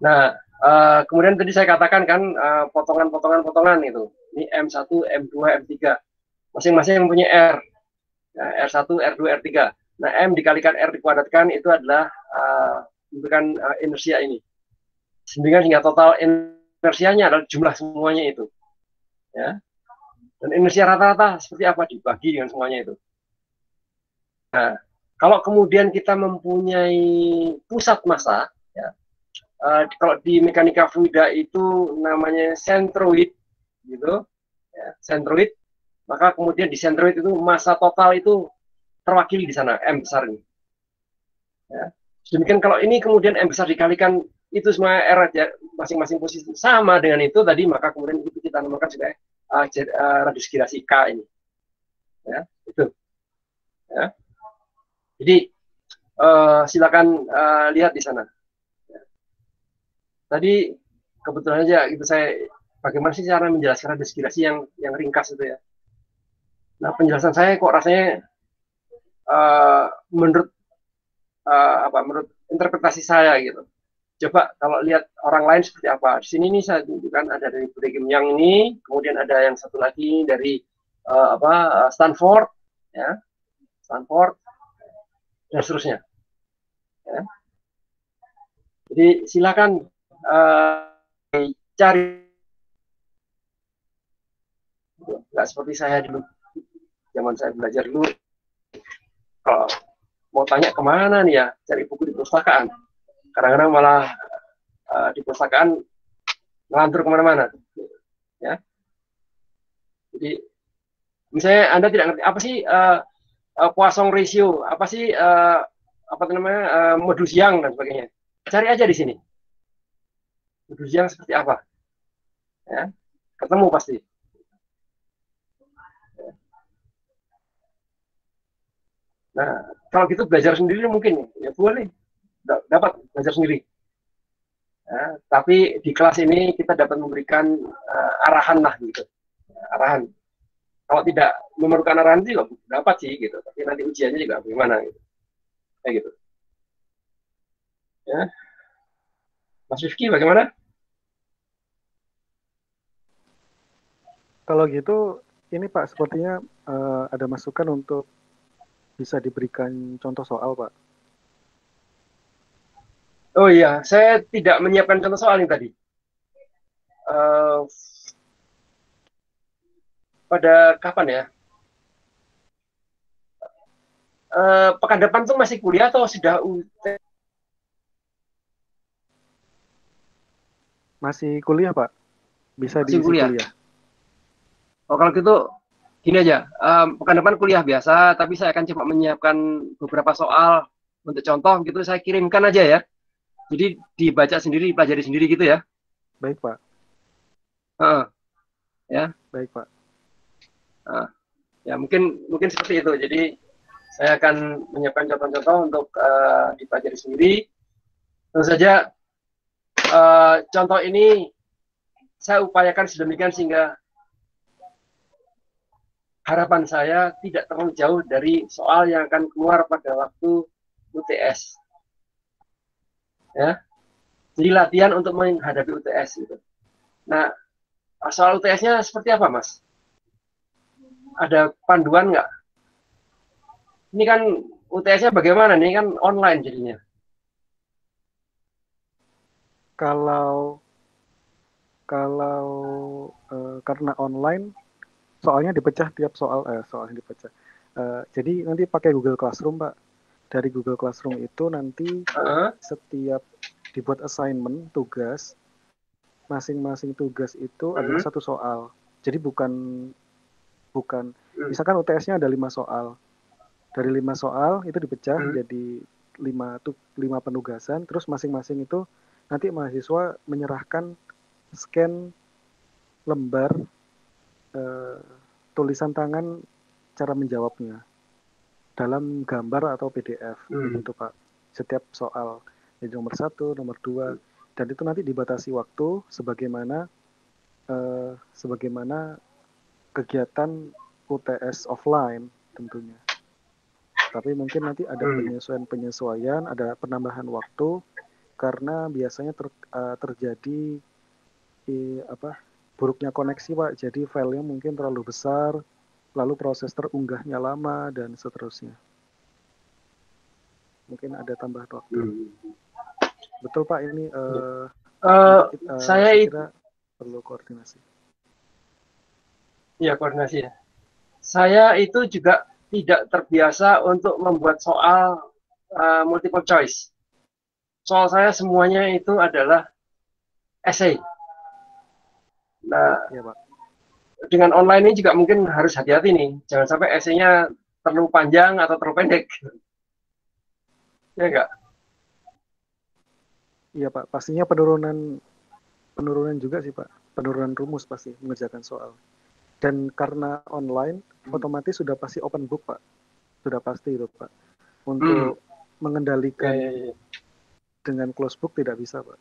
Nah, kemudian tadi saya katakan kan potongan-potongan itu. Ini M1, M2, M3. Masing-masing mempunyai R. Ya, R1, R2, R3. Nah, M dikalikan R dikuadratkan itu adalah memberikan inersia ini. Sehingga total inersianya adalah jumlah semuanya itu. Ya. Dan inersia rata-rata seperti apa dibagi dengan semuanya itu. Nah, kalau kemudian kita mempunyai pusat massa, ya, kalau di mekanika fluida itu namanya centroid, gitu, ya, centroid, maka kemudian di centroid itu massa total itu terwakili di sana, M besar ini. Ya. Demikian kalau ini kemudian M besar dikalikan itu semua R ya, masing-masing posisi sama dengan itu tadi, maka kemudian itu kita namakan sebagai radius girasi K ini. Ya, itu. Ya. Jadi silakan lihat di sana. Ya. Tadi kebetulan aja itu saya bagaimana sih cara menjelaskan radius girasi yang ringkas itu ya. Nah, penjelasan saya kok rasanya menurut interpretasi saya gitu. Coba kalau lihat orang lain seperti apa. Di sini nih saya tunjukkan ada dari Brigham Young ini, kemudian ada yang satu lagi dari Stanford, ya, Stanford dan seterusnya. Ya. Jadi silakan cari. Nggak seperti saya dulu, zaman saya belajar dulu. Kalau mau tanya kemana nih ya, cari buku di perpustakaan. Kadang-kadang malah di perpustakaan ngelantur kemana-mana. Ya. Jadi misalnya Anda tidak ngerti apa sih Poisson ratio, apa sih modus Young dan sebagainya. Cari aja di sini. Modus Young seperti apa? Ya. Ketemu pasti. Nah, kalau gitu belajar sendiri mungkin ya boleh. dapat belajar sendiri. Ya, tapi di kelas ini kita dapat memberikan arahan lah gitu, arahan. Kalau tidak memerlukan arahan juga dapat sih gitu, tapi nanti ujiannya juga bagaimana gitu, kayak gitu. Ya, Mas Rifki bagaimana?
Kalau gitu, ini Pak sepertinya ada masukan untuk bisa diberikan contoh soal, Pak.
Oh iya, saya tidak menyiapkan contoh soal ini tadi. Pada kapan ya? Pekan depan tuh masih kuliah atau sudah
Masih kuliah, Pak. Bisa
masih
diisi kuliah.
Oh, kalau gitu gini aja, pekan depan kuliah biasa, tapi saya akan coba menyiapkan beberapa soal untuk contoh gitu, saya kirimkan aja ya. Jadi dibaca sendiri, dipelajari sendiri gitu ya.
Baik, Pak.
Ya.
Baik, Pak.
Ya mungkin seperti itu. Jadi saya akan menyiapkan contoh-contoh untuk dipelajari sendiri. Tentu saja contoh ini saya upayakan sedemikian sehingga harapan saya tidak terlalu jauh dari soal yang akan keluar pada waktu UTS. Ya. Jadi latihan untuk menghadapi UTS itu. Nah, soal UTS-nya seperti apa, Mas? Ada panduan nggak? Ini kan UTS-nya bagaimana? Ini kan online jadinya.
Kalau karena online, soalnya dipecah tiap soalnya dipecah. Jadi nanti pakai Google Classroom, Pak. Dari Google Classroom itu nanti setiap dibuat assignment, tugas, masing-masing tugas itu adalah satu soal. Jadi bukan misalkan UTS-nya ada 5 soal. Dari 5 soal itu dipecah jadi 5 penugasan, terus masing-masing itu nanti mahasiswa menyerahkan scan lembar tulisan tangan cara menjawabnya dalam gambar atau PDF gitu, Pak. Setiap soal jadi nomor 1, nomor 2, dan itu nanti dibatasi waktu sebagaimana kegiatan UTS offline tentunya. Tapi mungkin nanti ada penyesuaian, ada penambahan waktu karena biasanya terjadi buruknya koneksi, Pak. Jadi filenya mungkin terlalu besar, lalu proses terunggahnya lama dan seterusnya. Mungkin ada tambahan waktu. Betul, Pak, ini saya kira perlu koordinasi.
Iya, koordinasi ya. Saya itu juga tidak terbiasa untuk membuat soal multiple choice. Soal saya semuanya itu adalah essay. Nah, ya, Pak. Dengan online ini juga mungkin harus hati-hati nih. Jangan sampai essay-nya terlalu panjang atau terlalu pendek. Ya enggak?
Iya, Pak. Pastinya penurunan juga sih, Pak. Penurunan rumus pasti mengerjakan soal. Dan karena online, otomatis sudah pasti open book, Pak. Sudah pasti itu, Pak. Untuk mengendalikan dengan close book tidak bisa, Pak.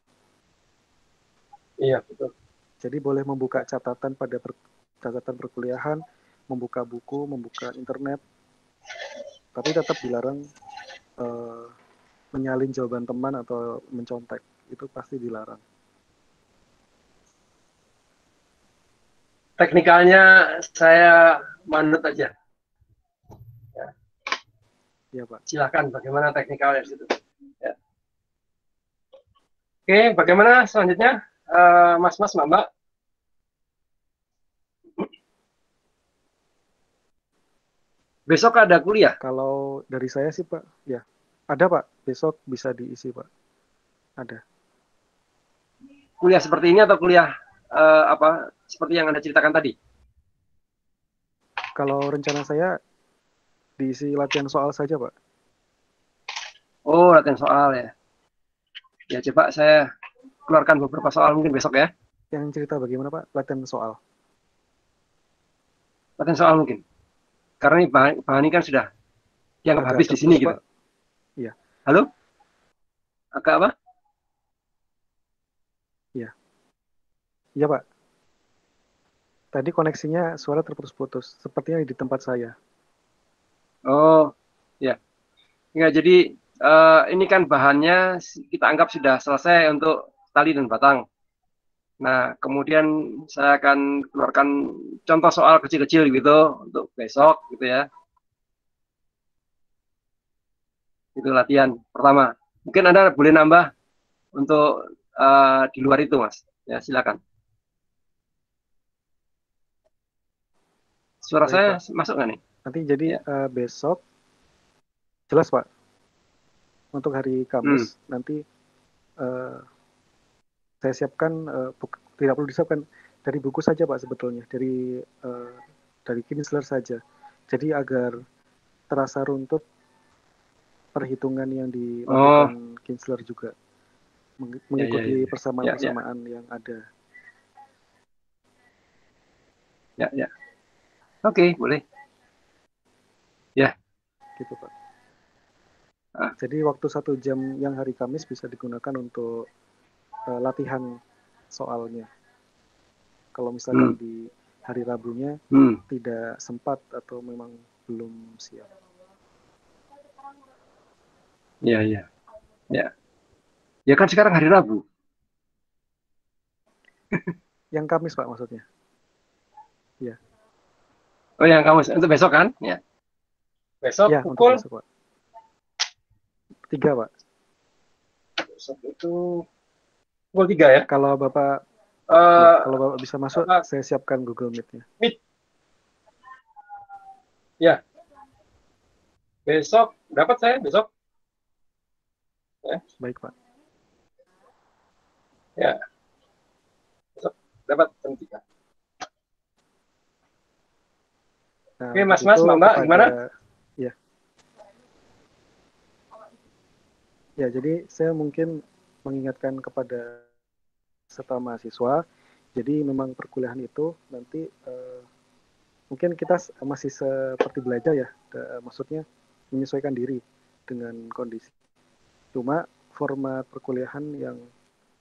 Iya, betul.
Jadi boleh membuka catatan pada catatan perkuliahan, membuka buku, membuka internet, tapi tetap dilarang menyalin jawaban teman atau mencontek. Itu pasti dilarang.
Teknikalnya saya manut aja.
Ya, Pak.
Silakan, bagaimana teknikalnya di situ. Ya. Oke, bagaimana selanjutnya, Mas, Mbak? Besok ada kuliah?
Kalau dari saya sih, Pak, ya. Ada, Pak. Besok bisa diisi, Pak. Ada.
Kuliah seperti ini atau kuliah seperti yang Anda ceritakan tadi?
Kalau rencana saya diisi latihan soal saja, Pak.
Oh, latihan soal ya. Ya, coba saya keluarkan beberapa soal mungkin besok ya.
Yang cerita bagaimana, Pak? Latihan soal.
Latihan soal mungkin. Karena ini bahan ini kan sudah dianggap habis di sini gitu.
Iya.
Halo? agak apa?
Iya Pak, tadi koneksinya suara terputus-putus, sepertinya di tempat saya.
Oh, ya. Enggak, jadi ini kan bahannya kita anggap sudah selesai untuk tali dan batang. Nah, kemudian saya akan keluarkan contoh soal kecil-kecil gitu untuk besok gitu ya. Itu latihan pertama. Mungkin Anda boleh nambah untuk di luar itu, Mas. Ya, silakan. Suara
Baik,
saya
Pak.
masuk nggak nih?
Nanti jadi
Ya.
besok, jelas Pak, untuk hari Kamis nanti saya siapkan, tidak perlu disiapkan, dari buku saja Pak sebetulnya, dari Kinsler saja. Jadi agar terasa runtut perhitungan yang dilakukan Kinsler juga, mengikuti persamaan-persamaan yang ada.
Ya. Oke, boleh. Ya.
Gitu Pak. Jadi waktu 1 jam yang hari Kamis bisa digunakan untuk latihan soalnya. Kalau misalkan di hari Rabunya tidak sempat atau memang belum siap.
Ya. Ya kan sekarang hari Rabu.
Yang Kamis Pak maksudnya. Ya.
Oh, yang Kamis untuk besok kan? Ya. Besok
ya,
pukul
untuk besok, Pak. 3 Pak.
Besok itu pukul 3 ya?
Kalau Bapak kalau Bapak bisa masuk, saya siapkan Google Meet-nya.
Meet. Ya. Besok dapat saya besok. Ya.
Baik Pak.
Ya. Besok dapat jam 3.
Nah,
oke, Mas, Mbak, gimana?
Ya, jadi saya mungkin mengingatkan kepada peserta mahasiswa, jadi memang perkuliahan itu nanti mungkin kita masih seperti belajar ya, maksudnya menyesuaikan diri dengan kondisi. Cuma format perkuliahan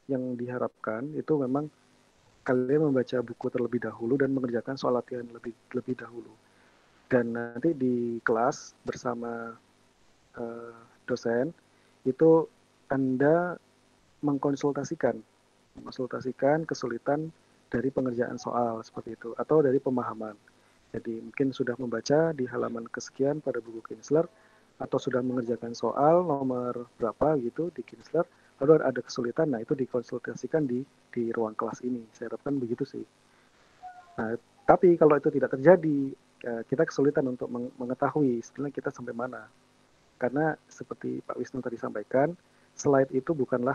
yang diharapkan itu memang kalian membaca buku terlebih dahulu dan mengerjakan soal latihan lebih dahulu. Dan nanti di kelas bersama dosen itu Anda mengkonsultasikan kesulitan dari pengerjaan soal seperti itu atau dari pemahaman. Jadi mungkin sudah membaca di halaman kesekian pada buku Kinsler atau sudah mengerjakan soal nomor berapa gitu di Kinsler, lalu ada kesulitan, nah itu dikonsultasikan di ruang kelas ini. Saya harapkan begitu sih. Nah, tapi kalau itu tidak terjadi, kita kesulitan untuk mengetahui sebenarnya kita sampai mana. Karena seperti Pak Wisnu tadi sampaikan, slide itu bukanlah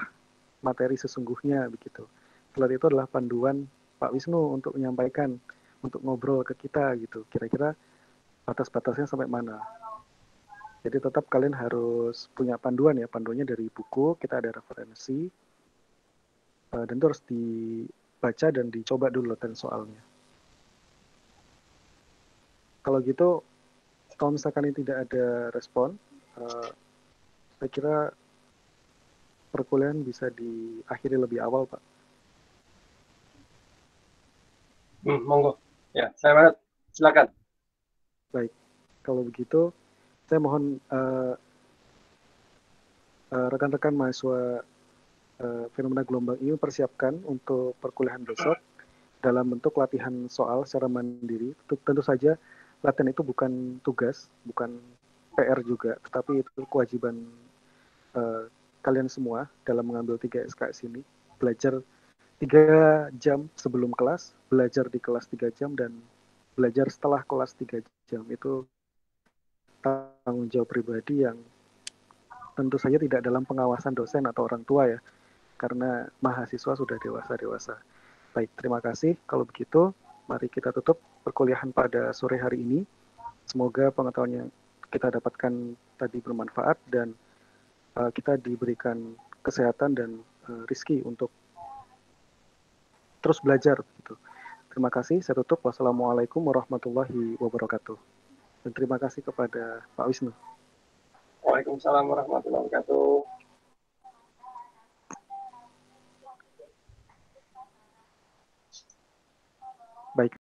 materi sesungguhnya begitu. Slide itu adalah panduan Pak Wisnu untuk menyampaikan, untuk ngobrol ke kita gitu. Kira-kira batas-batasnya sampai mana. Jadi tetap kalian harus punya panduan ya, panduannya dari buku, kita ada referensi, dan itu harus dibaca dan dicoba dulu latihan soalnya. Kalau gitu, kalau misalkan ini tidak ada respon, saya kira perkuliahan bisa diakhiri lebih awal, Pak.
Monggo. Ya, saya silakan.
Baik, kalau begitu, saya mohon rekan-rekan mahasiswa fenomena gelombang ini persiapkan untuk perkuliahan besok dalam bentuk latihan soal secara mandiri. Tentu saja latihan itu bukan tugas, bukan PR juga, tetapi itu kewajiban kalian semua dalam mengambil 3 SKS ini. Belajar 3 jam sebelum kelas, belajar di kelas 3 jam, dan belajar setelah kelas 3 jam. Itu tanggung jawab pribadi yang tentu saja tidak dalam pengawasan dosen atau orang tua ya, karena mahasiswa sudah dewasa-dewasa. Baik, terima kasih. Kalau begitu, mari kita tutup perkuliahan pada sore hari ini. Semoga pengetahuan yang kita dapatkan tadi bermanfaat dan kita diberikan kesehatan dan rezeki untuk terus belajar. Gitu. Terima kasih. Saya tutup. Wassalamualaikum warahmatullahi wabarakatuh. Dan terima kasih kepada Pak Wisnu.
Waalaikumsalam warahmatullahi wabarakatuh.
Baik.